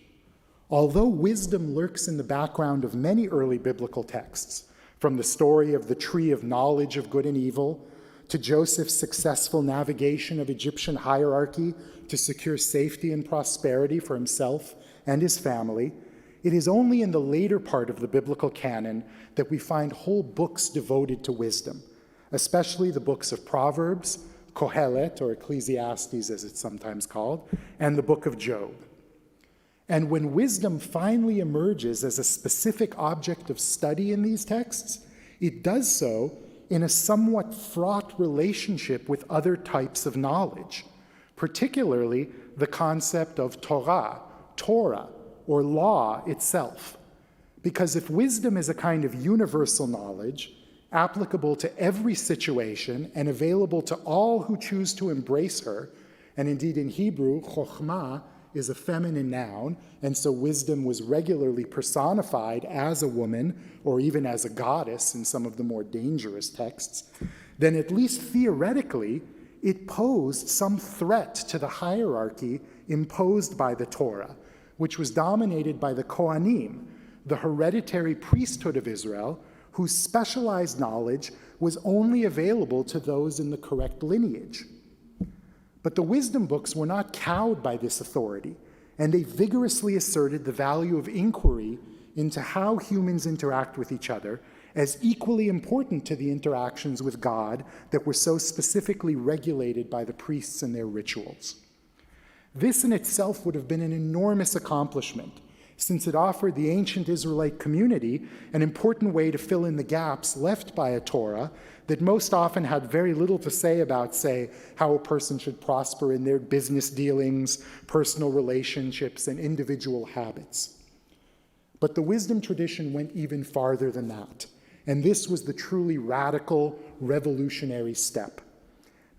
Although wisdom lurks in the background of many early biblical texts, from the story of the tree of knowledge of good and evil, to Joseph's successful navigation of Egyptian hierarchy to secure safety and prosperity for himself and his family, it is only in the later part of the biblical canon that we find whole books devoted to wisdom, especially the books of Proverbs, Kohelet, or Ecclesiastes as it's sometimes called, and the book of Job. And when wisdom finally emerges as a specific object of study in these texts, it does so in a somewhat fraught relationship with other types of knowledge, particularly the concept of Torah, or law itself. Because if wisdom is a kind of universal knowledge, applicable to every situation and available to all who choose to embrace her, and indeed in Hebrew, chokhmah is a feminine noun, and so wisdom was regularly personified as a woman or even as a goddess in some of the more dangerous texts, then at least theoretically, it posed some threat to the hierarchy imposed by the Torah, which was dominated by the Kohanim, the hereditary priesthood of Israel, whose specialized knowledge was only available to those in the correct lineage. But the wisdom books were not cowed by this authority, and they vigorously asserted the value of inquiry into how humans interact with each other as equally important to the interactions with God that were so specifically regulated by the priests and their rituals. This in itself would have been an enormous accomplishment, since it offered the ancient Israelite community an important way to fill in the gaps left by a Torah that most often had very little to say about, say, how a person should prosper in their business dealings, personal relationships, and individual habits. But the wisdom tradition went even farther than that, and this was the truly radical, revolutionary step.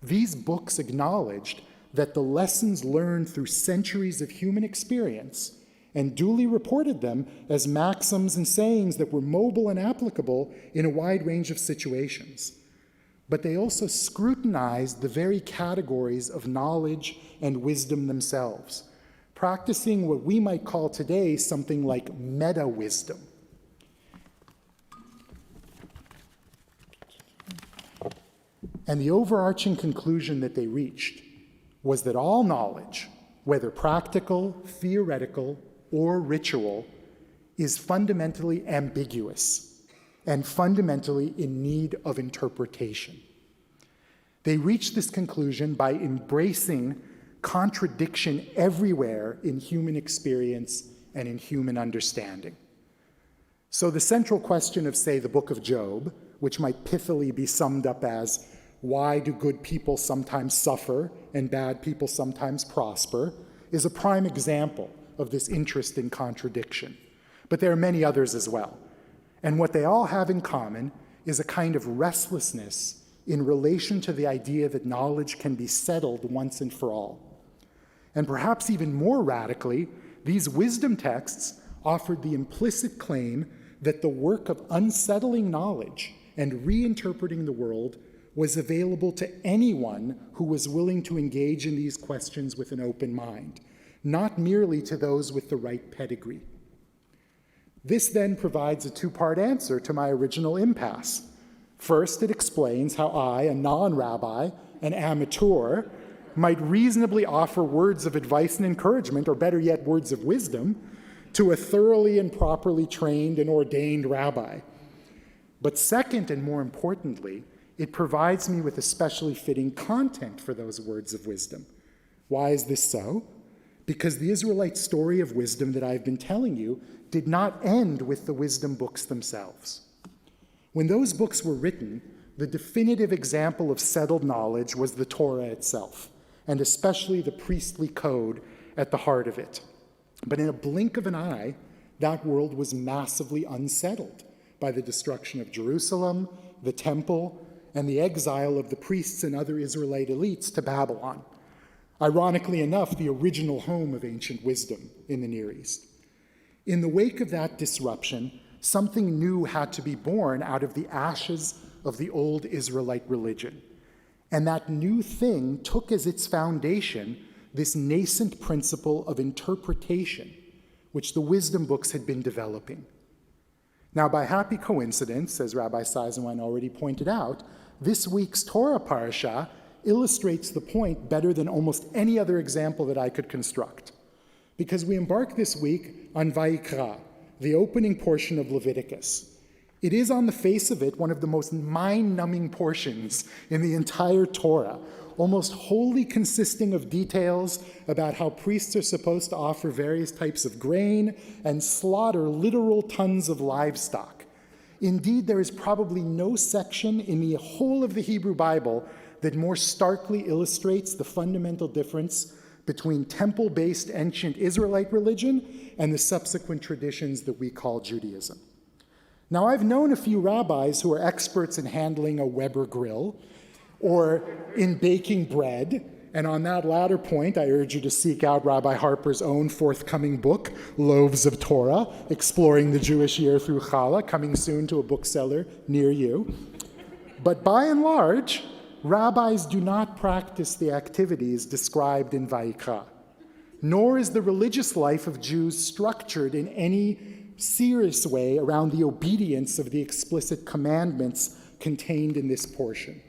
These books acknowledged that the lessons learned through centuries of human experience and duly reported them as maxims and sayings that were mobile and applicable in a wide range of situations. But they also scrutinized the very categories of knowledge and wisdom themselves, practicing what we might call today something like meta-wisdom. And the overarching conclusion that they reached was that all knowledge, whether practical, theoretical, or ritual, is fundamentally ambiguous and fundamentally in need of interpretation. They reached this conclusion by embracing contradiction everywhere in human experience and in human understanding. So the central question of, say, the book of Job, which might pithily be summed up as, why do good people sometimes suffer and bad people sometimes prosper, is a prime example of this interest in contradiction. But there are many others as well. And what they all have in common is a kind of restlessness in relation to the idea that knowledge can be settled once and for all. And perhaps even more radically, these wisdom texts offered the implicit claim that the work of unsettling knowledge and reinterpreting the world was available to anyone who was willing to engage in these questions with an open mind, not merely to those with the right pedigree. This then provides a two-part answer to my original impasse. First, it explains how I, a non-rabbi, an amateur, might reasonably offer words of advice and encouragement, or better yet, words of wisdom, to a thoroughly and properly trained and ordained rabbi. But second, and more importantly, it provides me with especially fitting content for those words of wisdom. Why is this so? Because the Israelite story of wisdom that I've been telling you did not end with the wisdom books themselves. When those books were written, the definitive example of settled knowledge was the Torah itself, and especially the priestly code at the heart of it. But in a blink of an eye, that world was massively unsettled by the destruction of Jerusalem, the temple, and the exile of the priests and other Israelite elites to Babylon. Ironically enough, the original home of ancient wisdom in the Near East. In the wake of that disruption, something new had to be born out of the ashes of the old Israelite religion. And that new thing took as its foundation this nascent principle of interpretation, which the wisdom books had been developing. Now, by happy coincidence, as Rabbi Seisenwein already pointed out, this week's Torah parasha illustrates the point better than almost any other example that I could construct. Because we embark this week on Vayikra, the opening portion of Leviticus. It is, on the face of it, one of the most mind-numbing portions in the entire Torah, almost wholly consisting of details about how priests are supposed to offer various types of grain and slaughter literal tons of livestock. Indeed, there is probably no section in the whole of the Hebrew Bible that more starkly illustrates the fundamental difference between temple-based ancient Israelite religion and the subsequent traditions that we call Judaism. Now, I've known a few rabbis who are experts in handling a Weber grill or in baking bread, and on that latter point, I urge you to seek out Rabbi Harper's own forthcoming book, Loaves of Torah, Exploring the Jewish Year Through Challah, coming soon to a bookseller near you. But by and large, rabbis do not practice the activities described in Vayikra, nor is the religious life of Jews structured in any serious way around the obedience of the explicit commandments contained in this portion.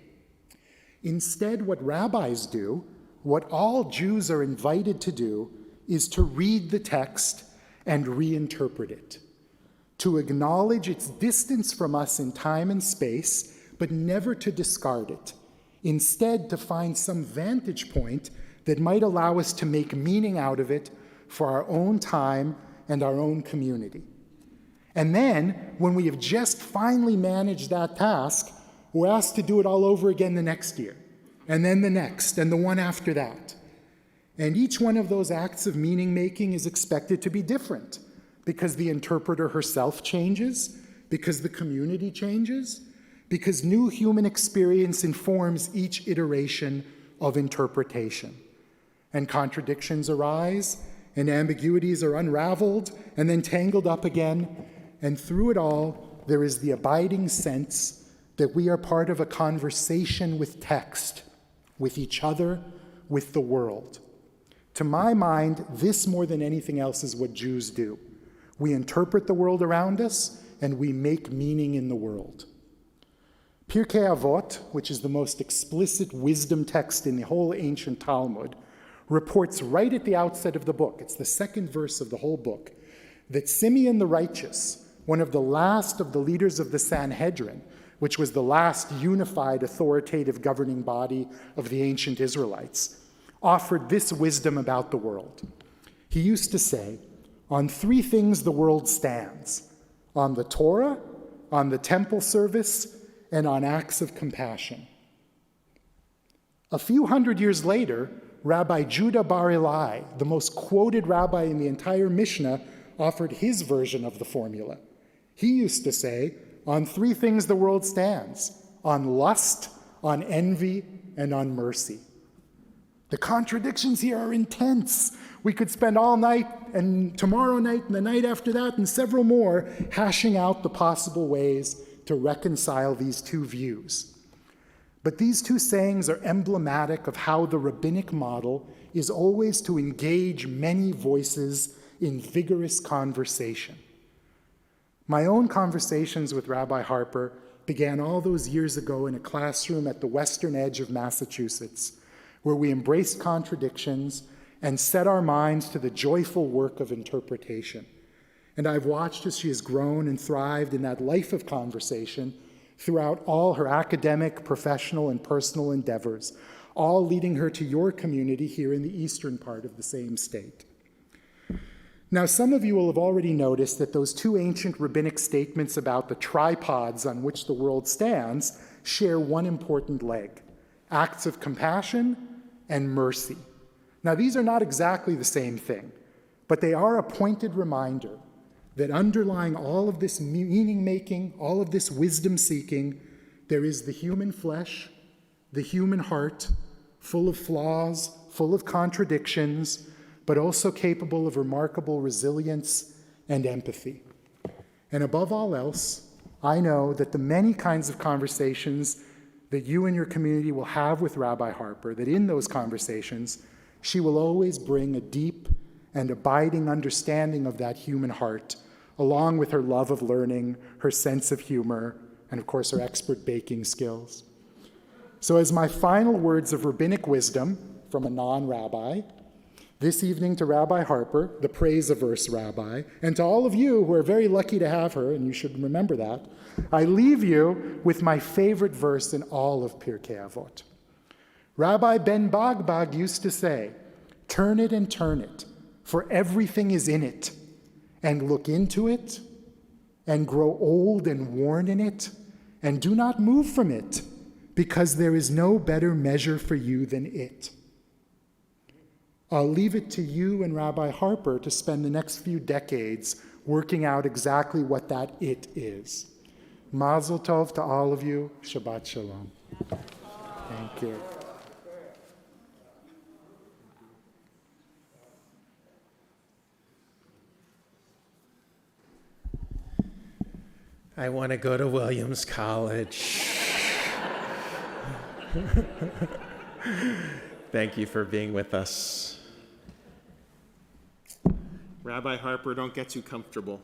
Instead, what rabbis do, what all Jews are invited to do, is to read the text and reinterpret it, to acknowledge its distance from us in time and space, but never to discard it. Instead, to find some vantage point that might allow us to make meaning out of it for our own time and our own community. And then, when we have just finally managed that task, we're asked to do it all over again the next year, and then the next, and the one after that. And each one of those acts of meaning-making is expected to be different, because the interpreter herself changes, because the community changes, because new human experience informs each iteration of interpretation. And contradictions arise, and ambiguities are unraveled, and then tangled up again, and through it all, there is the abiding sense that we are part of a conversation with text, with each other, with the world. To my mind, this more than anything else is what Jews do. We interpret the world around us, and we make meaning in the world. Pirkei Avot, which is the most explicit wisdom text in the whole ancient Talmud, reports right at the outset of the book, it's the second verse of the whole book, that Simeon the righteous, one of the last of the leaders of the Sanhedrin, which was the last unified authoritative governing body of the ancient Israelites, offered this wisdom about the world. He used to say, on three things the world stands: on the Torah, on the temple service, and on acts of compassion. A few hundred years later, Rabbi Judah Bar Ilai, the most quoted rabbi in the entire Mishnah, offered his version of the formula. He used to say, on three things the world stands: on lust, on envy, and on mercy. The contradictions here are intense. We could spend all night and tomorrow night and the night after that and several more hashing out the possible ways to reconcile these two views. But these two sayings are emblematic of how the rabbinic model is always to engage many voices in vigorous conversation. My own conversations with Rabbi Harper began all those years ago in a classroom at the western edge of Massachusetts, where we embraced contradictions and set our minds to the joyful work of interpretation. And I've watched as she has grown and thrived in that life of conversation throughout all her academic, professional, and personal endeavors, all leading her to your community here in the eastern part of the same state. Now, some of you will have already noticed that those two ancient rabbinic statements about the tripods on which the world stands share one important leg: acts of compassion and mercy. Now, these are not exactly the same thing, but they are a pointed reminder that underlying all of this meaning-making, all of this wisdom-seeking, there is the human flesh, the human heart, full of flaws, full of contradictions, but also capable of remarkable resilience and empathy. And above all else, I know that the many kinds of conversations that you and your community will have with Rabbi Harper, that in those conversations, she will always bring a deep and abiding understanding of that human heart, along with her love of learning, her sense of humor, and of course her expert baking skills. So as my final words of rabbinic wisdom from a non-rabbi, this evening to Rabbi Harper, the praise-averse rabbi, and to all of you who are very lucky to have her, and you should remember that, I leave you with my favorite verse in all of Pirkei Avot. Rabbi Ben Bagbag used to say, "Turn it and turn it, for everything is in it, and look into it, and grow old and worn in it, and do not move from it, because there is no better measure for you than it." I'll leave it to you and Rabbi Harper to spend the next few decades working out exactly what that it is. Mazel tov to all of you. Shabbat shalom. Thank you. I want to go to Williams College. Thank you for being with us. Rabbi Harper, don't get too comfortable.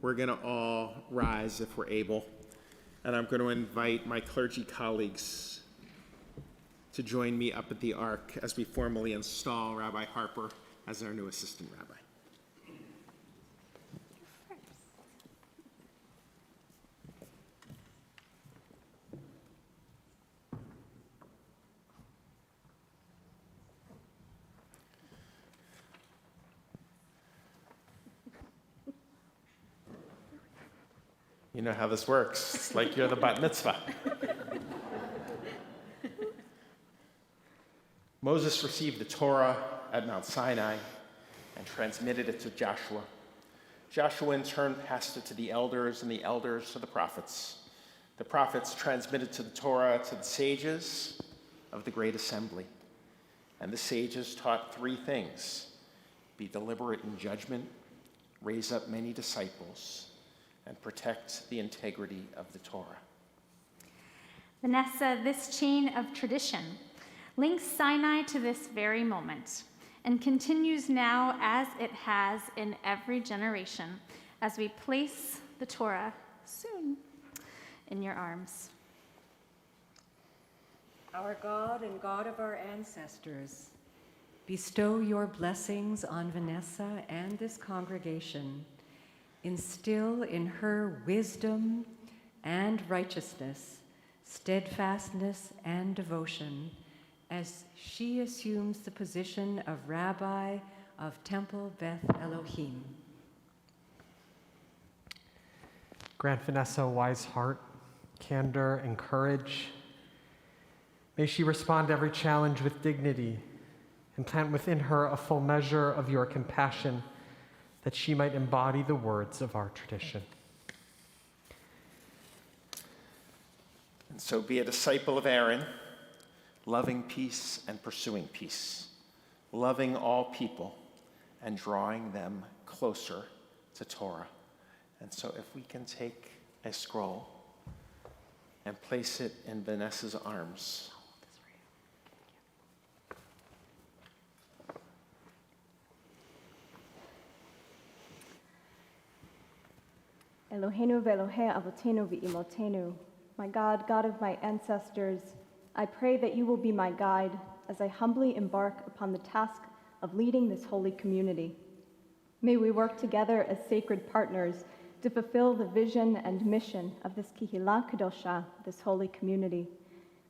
We're going to all rise if we're able. And I'm going to invite my clergy colleagues to join me up at the Ark as we formally install Rabbi Harper as our new assistant rabbi. You know how this works. It's like you're the bat mitzvah. Moses received the Torah at Mount Sinai and transmitted it to Joshua. Joshua in turn passed it to the elders, and the elders to the prophets. The prophets transmitted to the Torah to the sages of the great assembly. And the sages taught three things: be deliberate in judgment, raise up many disciples, and protect the integrity of the Torah. Vanessa, this chain of tradition links Sinai to this very moment and continues now as it has in every generation as we place the Torah soon in your arms. Our God and God of our ancestors, bestow your blessings on Vanessa and this congregation. Instill in her wisdom and righteousness, steadfastness and devotion as she assumes the position of Rabbi of Temple Beth Elohim. Grant Vanessa a wise heart, candor, and courage. May she respond to every challenge with dignity and plant within her a full measure of your compassion, that she might embody the words of our tradition. And so be a disciple of Aaron, loving peace and pursuing peace, loving all people and drawing them closer to Torah. And so if we can take a scroll and place it in Vanessa's arms. Eloheinu ve'Elohei avotenu v'imotenu, my God, God of my ancestors, I pray that you will be my guide as I humbly embark upon the task of leading this holy community. May we work together as sacred partners to fulfill the vision and mission of this Kihila Kadosha, this holy community.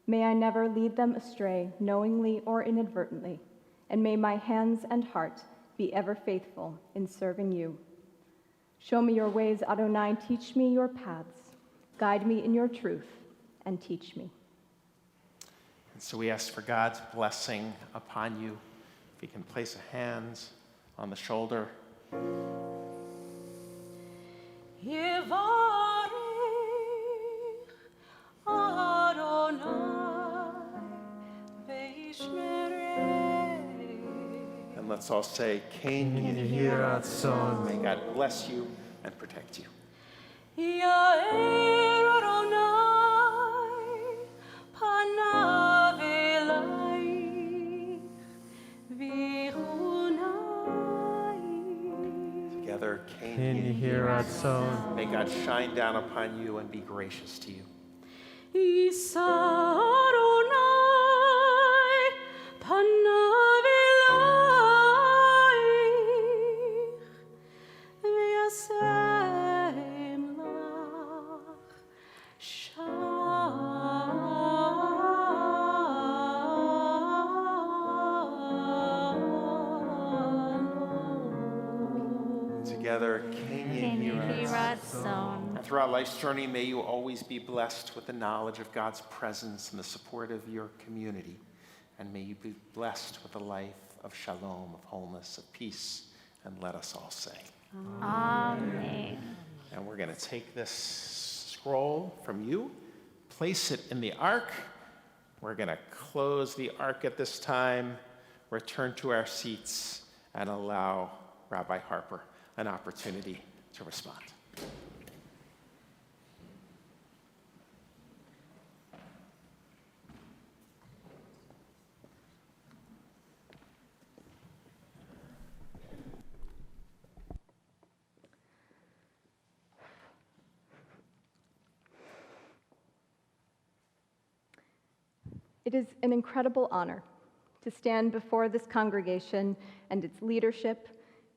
May I never lead them astray, knowingly or inadvertently, and may my hands and heart be ever faithful in serving you. Show me your ways, Adonai, teach me your paths. Guide me in your truth and teach me. And so we ask for God's blessing upon you. If you can place a hand on the shoulder. And let's all say, Ken Yiratzon. May God bless you and protect you. Together, Ken Yiratzon. May God shine down upon you and be gracious to you. Together, Ken Yiratzon. And throughout life's journey, may you always be blessed with the knowledge of God's presence and the support of your community. And may you be blessed with a life of shalom, of wholeness, of peace. And let us all say, Amen. And we're going to take this scroll from you, place it in the ark. We're going to close the ark at this time, return to our seats, and allow Rabbi Harper an opportunity to respond. It is an incredible honor to stand before this congregation and its leadership,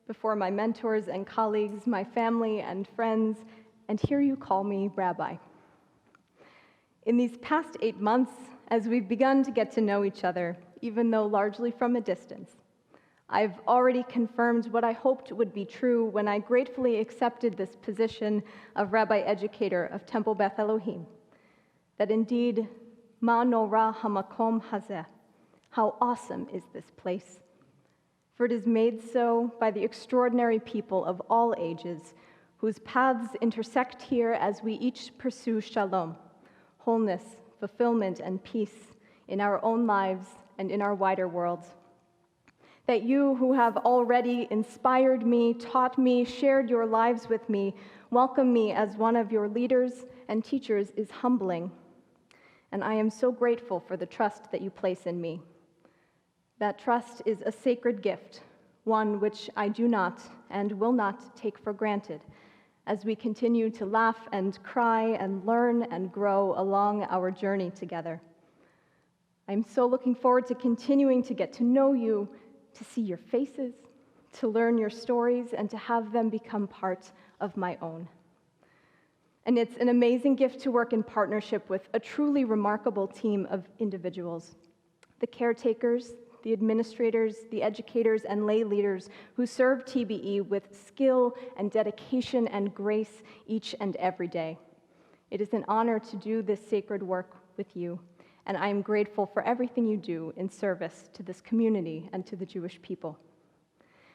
before my mentors and colleagues, my family and friends, and hear you call me Rabbi. In these past 8 months, as we've begun to get to know each other, even though largely from a distance, I've already confirmed what I hoped would be true when I gratefully accepted this position of Rabbi Educator of Temple Beth Elohim, that indeed, Ma Nora Hamakom Hazeh, how awesome is this place. For it is made so by the extraordinary people of all ages, whose paths intersect here as we each pursue shalom, wholeness, fulfillment, and peace in our own lives and in our wider world. That you who have already inspired me, taught me, shared your lives with me, welcome me as one of your leaders and teachers is humbling. And I am so grateful for the trust that you place in me. That trust is a sacred gift, one which I do not and will not take for granted as we continue to laugh and cry and learn and grow along our journey together. I'm so looking forward to continuing to get to know you, to see your faces, to learn your stories, and to have them become part of my own. And it's an amazing gift to work in partnership with a truly remarkable team of individuals, the caretakers, the administrators, the educators, and lay leaders who serve TBE with skill and dedication and grace each and every day. It is an honor to do this sacred work with you, and I am grateful for everything you do in service to this community and to the Jewish people.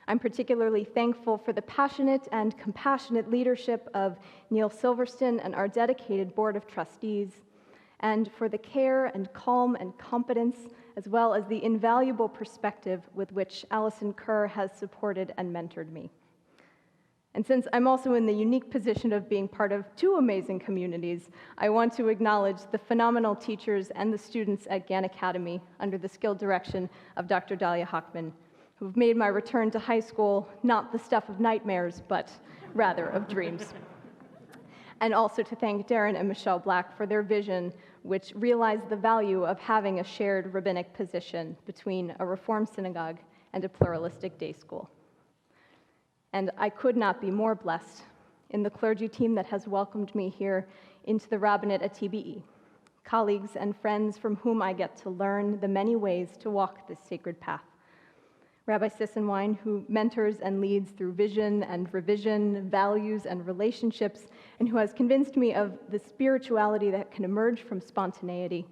I'm particularly thankful for the passionate and compassionate leadership of Neil Silverstein and our dedicated Board of Trustees, and for the care and calm and competence, as well as the invaluable perspective with which Allison Kerr has supported and mentored me. And since I'm also in the unique position of being part of two amazing communities, I want to acknowledge the phenomenal teachers and the students at Gann Academy under the skilled direction of Dr. Dahlia Hochman, who've made my return to high school not the stuff of nightmares, but rather of dreams. And also to thank Darren and Michelle Black for their vision, which realized the value of having a shared rabbinic position between a Reform synagogue and a pluralistic day school. And I could not be more blessed in the clergy team that has welcomed me here into the rabbinate at TBE, colleagues and friends from whom I get to learn the many ways to walk this sacred path. Rabbi Sissenwein, who mentors and leads through vision and revision, values and relationships, and who has convinced me of the spirituality that can emerge from spontaneity.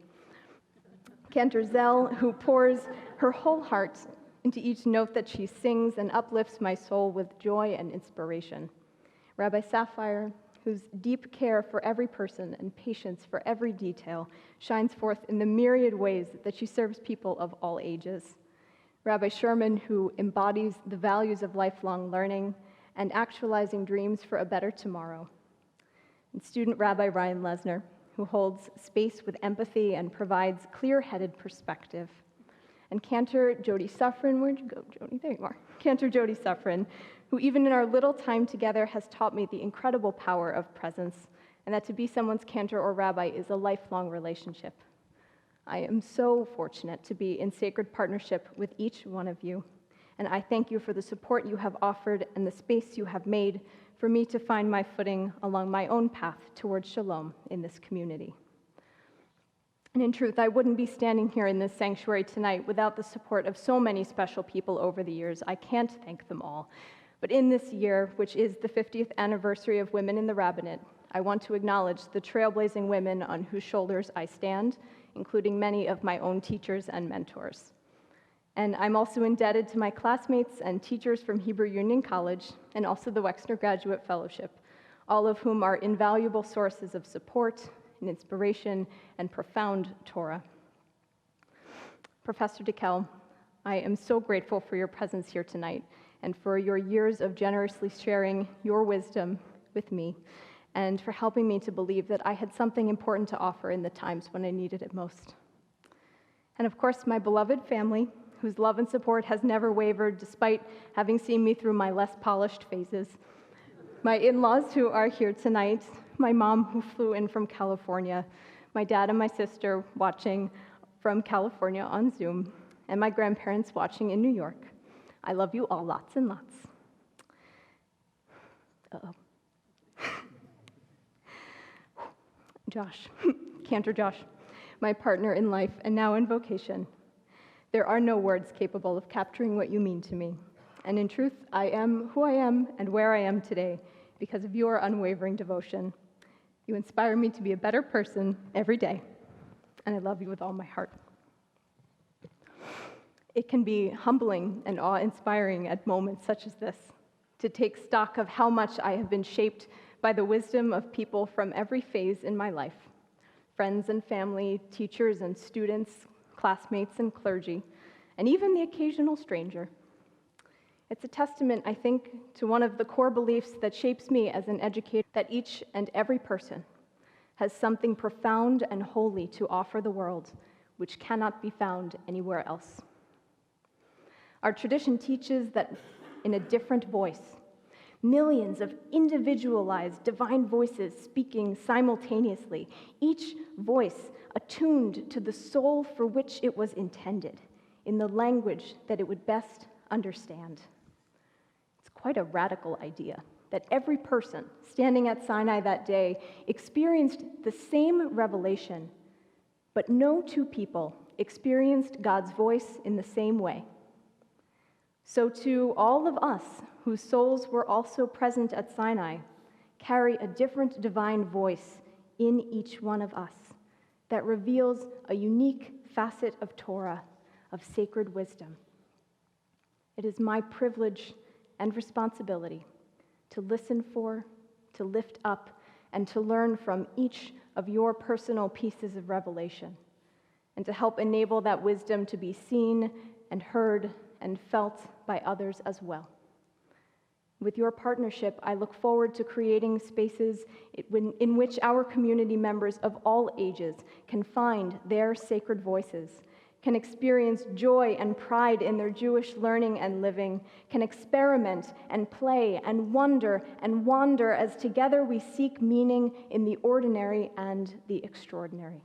Cantor Zell, who pours her whole heart into each note that she sings and uplifts my soul with joy and inspiration. Rabbi Sapphire, whose deep care for every person and patience for every detail shines forth in the myriad ways that she serves people of all ages. Rabbi Sherman, who embodies the values of lifelong learning and actualizing dreams for a better tomorrow. And student Rabbi Ryan Lesner, who holds space with empathy and provides clear-headed perspective. And Cantor Jody Suffren, where'd you go, Jody? There you are. Cantor Jody Suffren, who even in our little time together has taught me the incredible power of presence, and that to be someone's cantor or rabbi is a lifelong relationship. I am so fortunate to be in sacred partnership with each one of you, and I thank you for the support you have offered and the space you have made for me to find my footing along my own path towards shalom in this community. And in truth, I wouldn't be standing here in this sanctuary tonight without the support of so many special people over the years. I can't thank them all. But in this year, which is the 50th anniversary of Women in the Rabbinate, I want to acknowledge the trailblazing women on whose shoulders I stand, including many of my own teachers and mentors. And I'm also indebted to my classmates and teachers from Hebrew Union College and also the Wexner Graduate Fellowship, all of whom are invaluable sources of support and inspiration and profound Torah. Professor DeKel, I am so grateful for your presence here tonight and for your years of generously sharing your wisdom with me and for helping me to believe that I had something important to offer in the times when I needed it most. And of course, my beloved family, whose love and support has never wavered despite having seen me through my less polished phases. My in-laws who are here tonight, my mom who flew in from California, my dad and my sister watching from California on Zoom, and my grandparents watching in New York. I love you all lots and lots. Uh-oh. Josh, Cantor Josh, my partner in life and now in vocation. There are no words capable of capturing what you mean to me. And in truth, I am who I am and where I am today because of your unwavering devotion. You inspire me to be a better person every day, and I love you with all my heart. It can be humbling and awe-inspiring at moments such as this to take stock of how much I have been shaped by the wisdom of people from every phase in my life, friends and family, teachers and students, classmates and clergy, and even the occasional stranger. It's a testament, I think, to one of the core beliefs that shapes me as an educator, that each and every person has something profound and holy to offer the world, which cannot be found anywhere else. Our tradition teaches that in a different voice, millions of individualized divine voices speaking simultaneously, each voice attuned to the soul for which it was intended, in the language that it would best understand. It's quite a radical idea that every person standing at Sinai that day experienced the same revelation, but no two people experienced God's voice in the same way. So too, all of us whose souls were also present at Sinai carry a different divine voice in each one of us that reveals a unique facet of Torah, of sacred wisdom. It is my privilege and responsibility to listen for, to lift up, and to learn from each of your personal pieces of revelation, and to help enable that wisdom to be seen and heard and felt by others as well. With your partnership, I look forward to creating spaces in which our community members of all ages can find their sacred voices, can experience joy and pride in their Jewish learning and living, can experiment and play and wonder and wander as together we seek meaning in the ordinary and the extraordinary.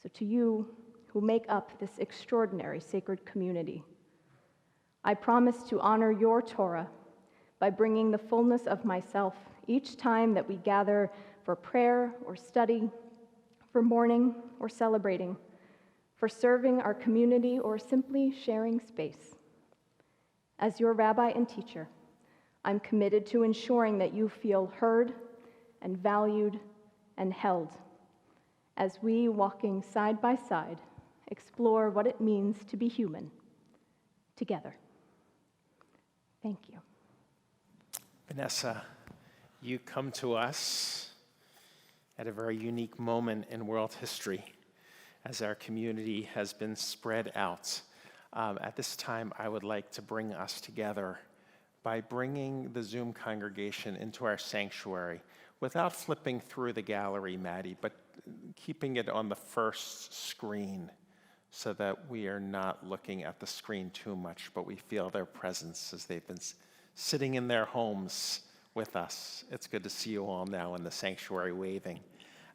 So to you who make up this extraordinary sacred community, I promise to honor your Torah by bringing the fullness of myself each time that we gather for prayer or study, for mourning or celebrating, for serving our community or simply sharing space. As your rabbi and teacher, I'm committed to ensuring that you feel heard and valued and held as we, walking side by side, explore what it means to be human together. Thank you. Vanessa, you come to us at a very unique moment in world history as our community has been spread out. At this time, I would like to bring us together by bringing the Zoom congregation into our sanctuary without flipping through the gallery, Maddie, but keeping it on the first screen so that we are not looking at the screen too much, but we feel their presence as they've been sitting in their homes with us. It's good to see you all now in the sanctuary waving.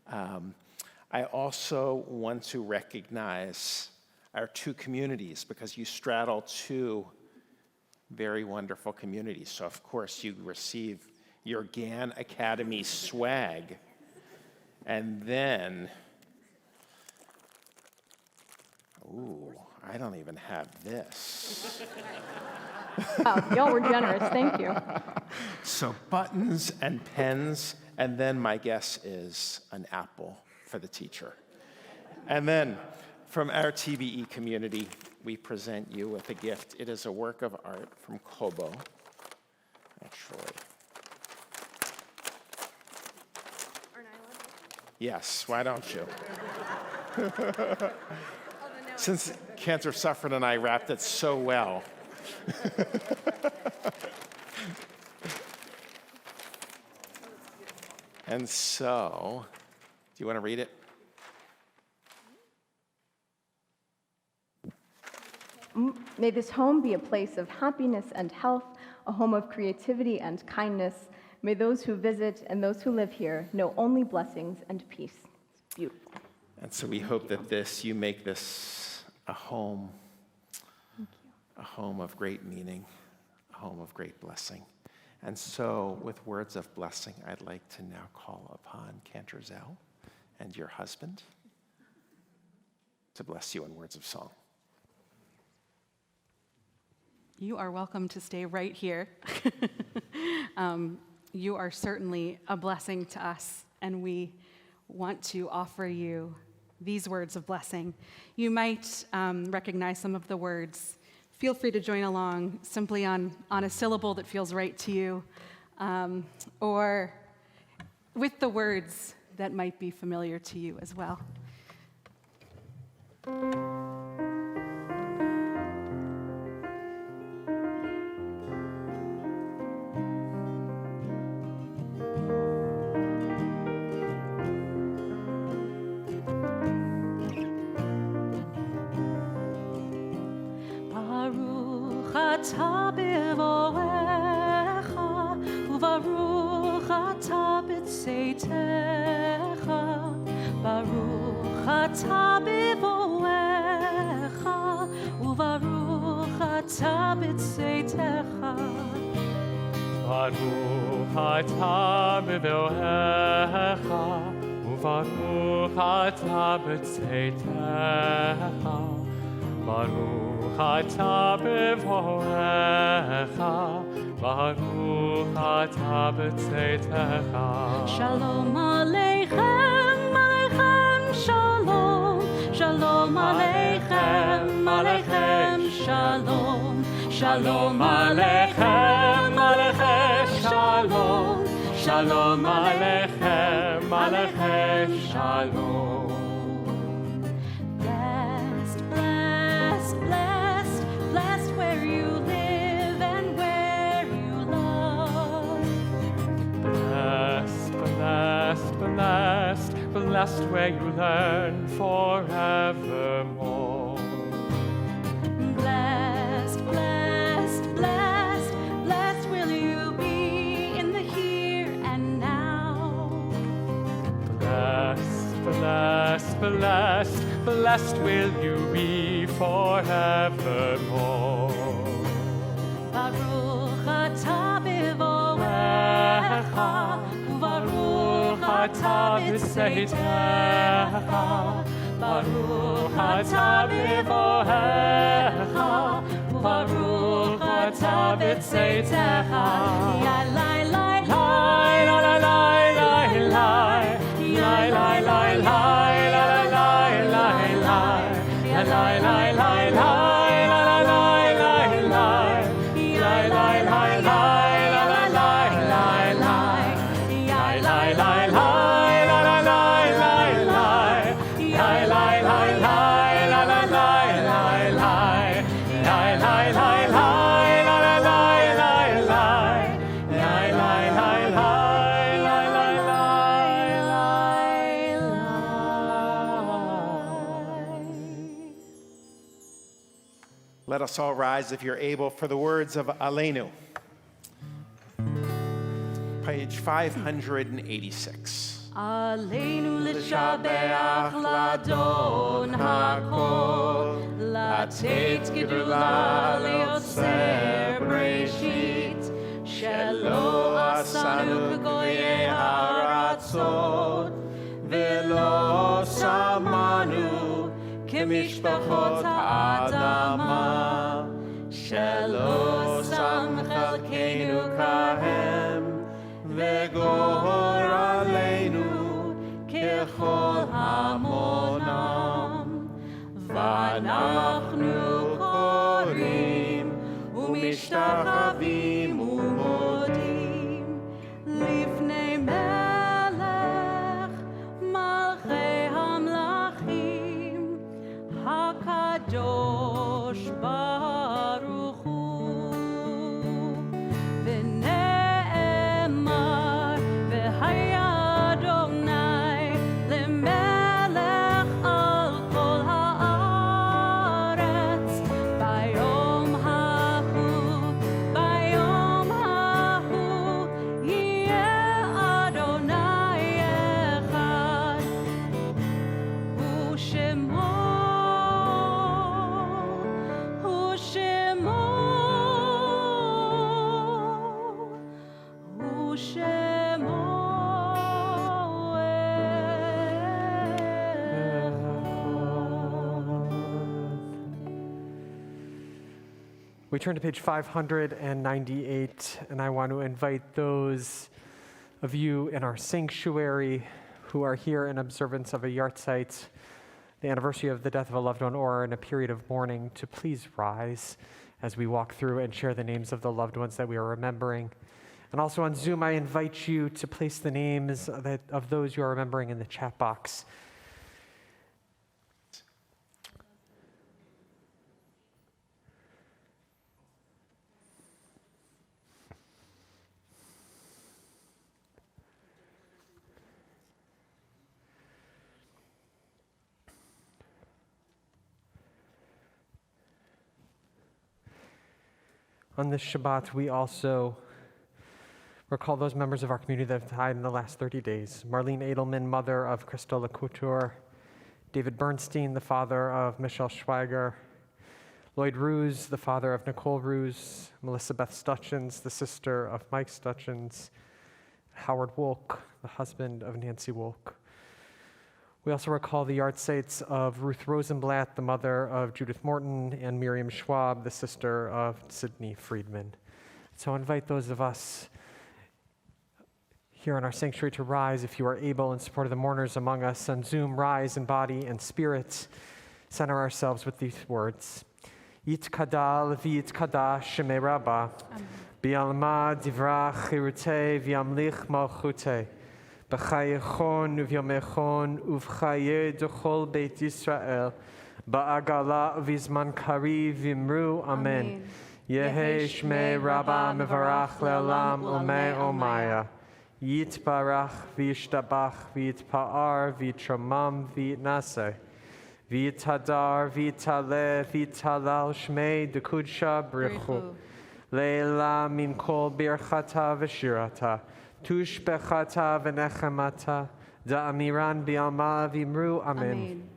I also want to recognize our two communities because you straddle two very wonderful communities. So of course you receive your GAN Academy swag, and then, ooh, I don't even have this. Wow, y'all were generous, thank you. So buttons and pens, and then my guess is an apple for the teacher. And then from our TBE community, we present you with a gift. It is a work of art from Kobo, actually. Yes, why don't you? Since Cantor Suffren and I wrapped it so well. And so, do you want to read it? May this home be a place of happiness and health, a home of creativity and kindness. May those who visit and those who live here know only blessings and peace. It's beautiful. And so we hope that you make this a home of great meaning, a home of great blessing. And so with words of blessing, I'd like to now call upon Cantor Zell and your husband to bless you in words of song. You are welcome to stay right here. You are certainly a blessing to us, and we want to offer you these words of blessing. You might recognize some of the words. Feel free to join along simply on a syllable that feels right to you, or with the words that might be familiar to you as well. אתה בבואך, וברוך אתה בצאתך. ברוך אתה בבואך, וברוך אתה בצאתך. ברוך אתה בבואך, וברוך אתה בצאתך. ברוך אתה בבואך, ברוך אתה בצאתך. שלום עליכם, עליכם שלום, שלום עליכם, עליכם שלום, שלום עליכם, עליכם שלום, שלום עליכם, עליכם שלום. Blessed where you live and where blessed where you learn forevermore. Blessed, blessed, blessed, blessed will you be in the here and now. Blessed, blessed, blessed, blessed will you be forevermore. Baruch atah b'vorecha, u'baruch atah b'tzeitecha. Baruch atah b'vorecha, u'baruch atah b'tzeitecha. Yalai, lai, lai, lai, lai, lai, lai, lai, lai, lai, lai, lai, lai, lai, lai, lai, lai, lai. Let us all rise, if you're able, for the words of Aleinu. Page 586. Aleinu l'shabeach l'adon hakol, latet gedula liotzer breshit, shelo asanu k'goyei haratzot, velo samanu k'mishpachot ha'adama, shelo sam chelkeinu kahem, v'gohor aleinu kechol hamonam, v'anachnu korim u'mishtachavim u'modim lifnei melech malchei hamlachim hakadosh baruch hu. We turn to page 598, and I want to invite those of you in our sanctuary who are here in observance of a yahrzeit, the anniversary of the death of a loved one, or in a period of mourning, to please rise as we walk through and share the names of the loved ones that we are remembering. And also on Zoom, I invite you to place the names of those you are remembering in the chat box. On this Shabbat, we also recall those members of our community that have died in the last 30 days. Marlene Edelman, mother of Crystal LeCouture. David Bernstein, the father of Michelle Schweiger. Lloyd Ruse, the father of Nicole Ruse. Melissa Beth Stutchins, the sister of Mike Stutchins. Howard Wolk, the husband of Nancy Wolk. We also recall the yahrzeits of Ruth Rosenblatt, the mother of Judith Morton, and Miriam Schwab, the sister of Sidney Friedman. So I invite those of us here in our sanctuary to rise, if you are able, in support of the mourners among us. On Zoom, rise in body and spirit. Center ourselves with these words. Yitkadal v'yitkadash shemei Rabba, bi'alma divra chirutei v'yamlich malchutei. B'chayechon uvyomechon uvchaye d'chol Beit Yisrael ba'agala v'zman kariv v'imru amen. Yehe shmei Rabba mevarach le'olam umei omaya. Yitbarach v'yishtabach v'yitpa'ar v'yitromam v'yitnaseh. V'yitadar v'yitaleh v'yitalal shmei dekudsha brichu. Leila min kol birchata v'shirata. Tush bechata v'nechemata. Da'amiran bi'alma v'imru amen.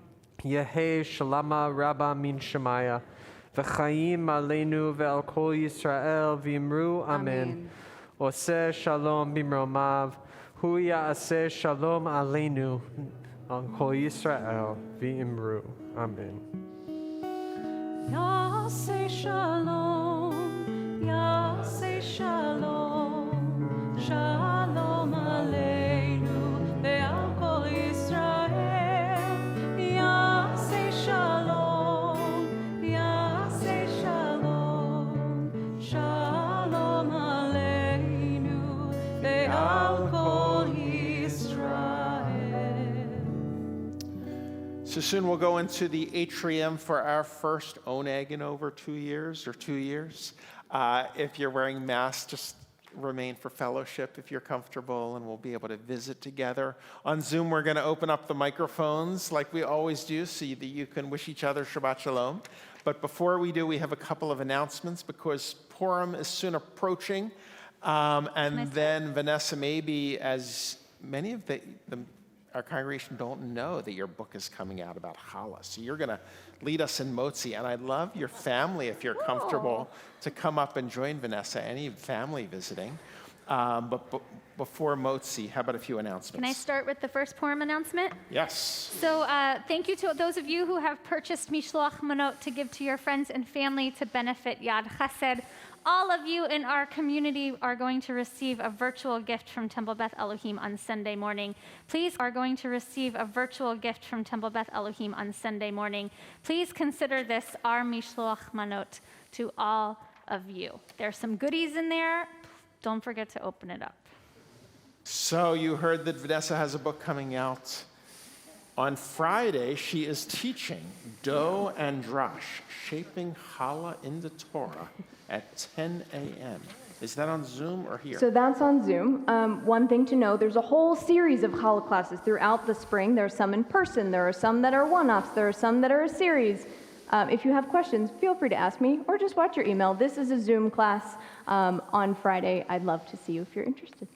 Yehe shalama rabba min shemaya. V'chaim aleinu ve'al kol Yisrael v'imru amen. Oseh shalom bimromav. Hu ya'aseh shalom aleinu. Al kol Yisrael v'imru amen. Yaseh shalom, Yaseh shalom, shalom aleinu ve'al kol Yisrael. Yaseh shalom, Yaseh shalom, shalom aleinu ve'al kol Yisrael. So soon we'll go into the atrium for our first oneg in over 2 years. If you're wearing masks, just remain for fellowship if you're comfortable, and we'll be able to visit together. On Zoom, we're going to open up the microphones like we always do so that you can wish each other Shabbat Shalom. But before we do, we have a couple of announcements because Purim is soon approaching. And then Vanessa, maybe as many of our congregation don't know that your book is coming out about challah. So you're going to lead us in motzi. And I'd love your family, if you're comfortable, to come up and join Vanessa, any family visiting. But before motzi, how about a few announcements? Can I start with the first Purim announcement? Yes. So thank you to those of you who have purchased Mishloach Manot to give to your friends and family to benefit Yad Chesed. All of you in our community are going to receive a virtual gift from Temple Beth Elohim on Sunday morning. Please consider this our Mishloach Manot to all of you. There's some goodies in there. Don't forget to open it up. So you heard that Vanessa has a book coming out. On Friday, she is teaching Dough and Drash, Shaping Challah in the Torah, at 10 a.m. Is that on Zoom or here? So that's on Zoom. One thing to know, there's a whole series of challah classes throughout the spring. There are some in person. There are some that are one-offs. There are some that are a series. If you have questions, feel free to ask me or just watch your email. This is a Zoom class on Friday. I'd love to see you if you're interested.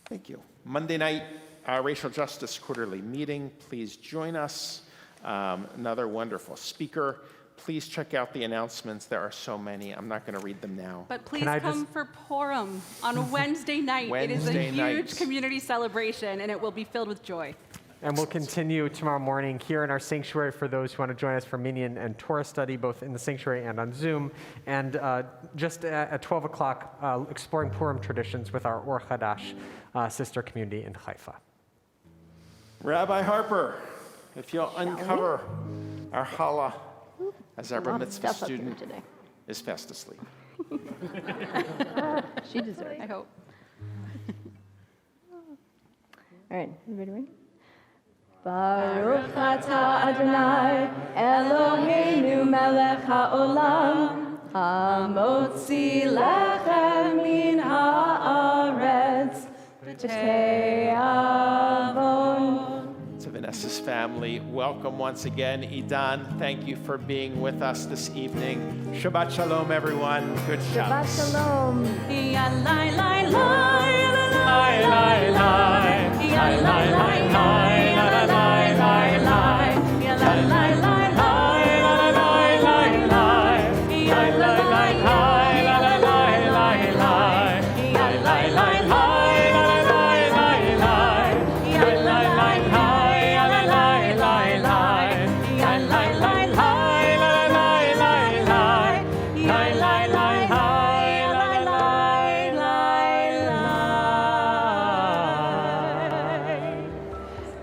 Thank you. Monday night, our Racial Justice Quarterly meeting. Please join us. Another wonderful speaker. Please check out the announcements. There are so many. I'm not going to read them now. But please come for Purim on a Wednesday night. It is a huge community celebration, and it will be filled with joy. And we'll continue tomorrow morning here in our sanctuary for those who want to join us for Minyan and Torah study, both in the sanctuary and on Zoom. And just at 12 o'clock, exploring Purim traditions with our Or Chadash sister community in Haifa. Rabbi Harper, if you'll uncover our challah as our bar mitzvah student is fast asleep. She deserves it. I hope. All right, everybody ready? Baruch atah Adonai Eloheinu melech haolam hamotzi lechem min haaretz b'te'avon. To Vanessa's family, welcome once again. Idan, thank you for being with us this evening. Shabbat Shalom, everyone. Good Shabbos. Shabbat Shalom.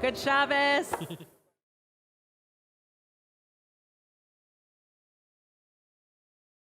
Good Shabbos.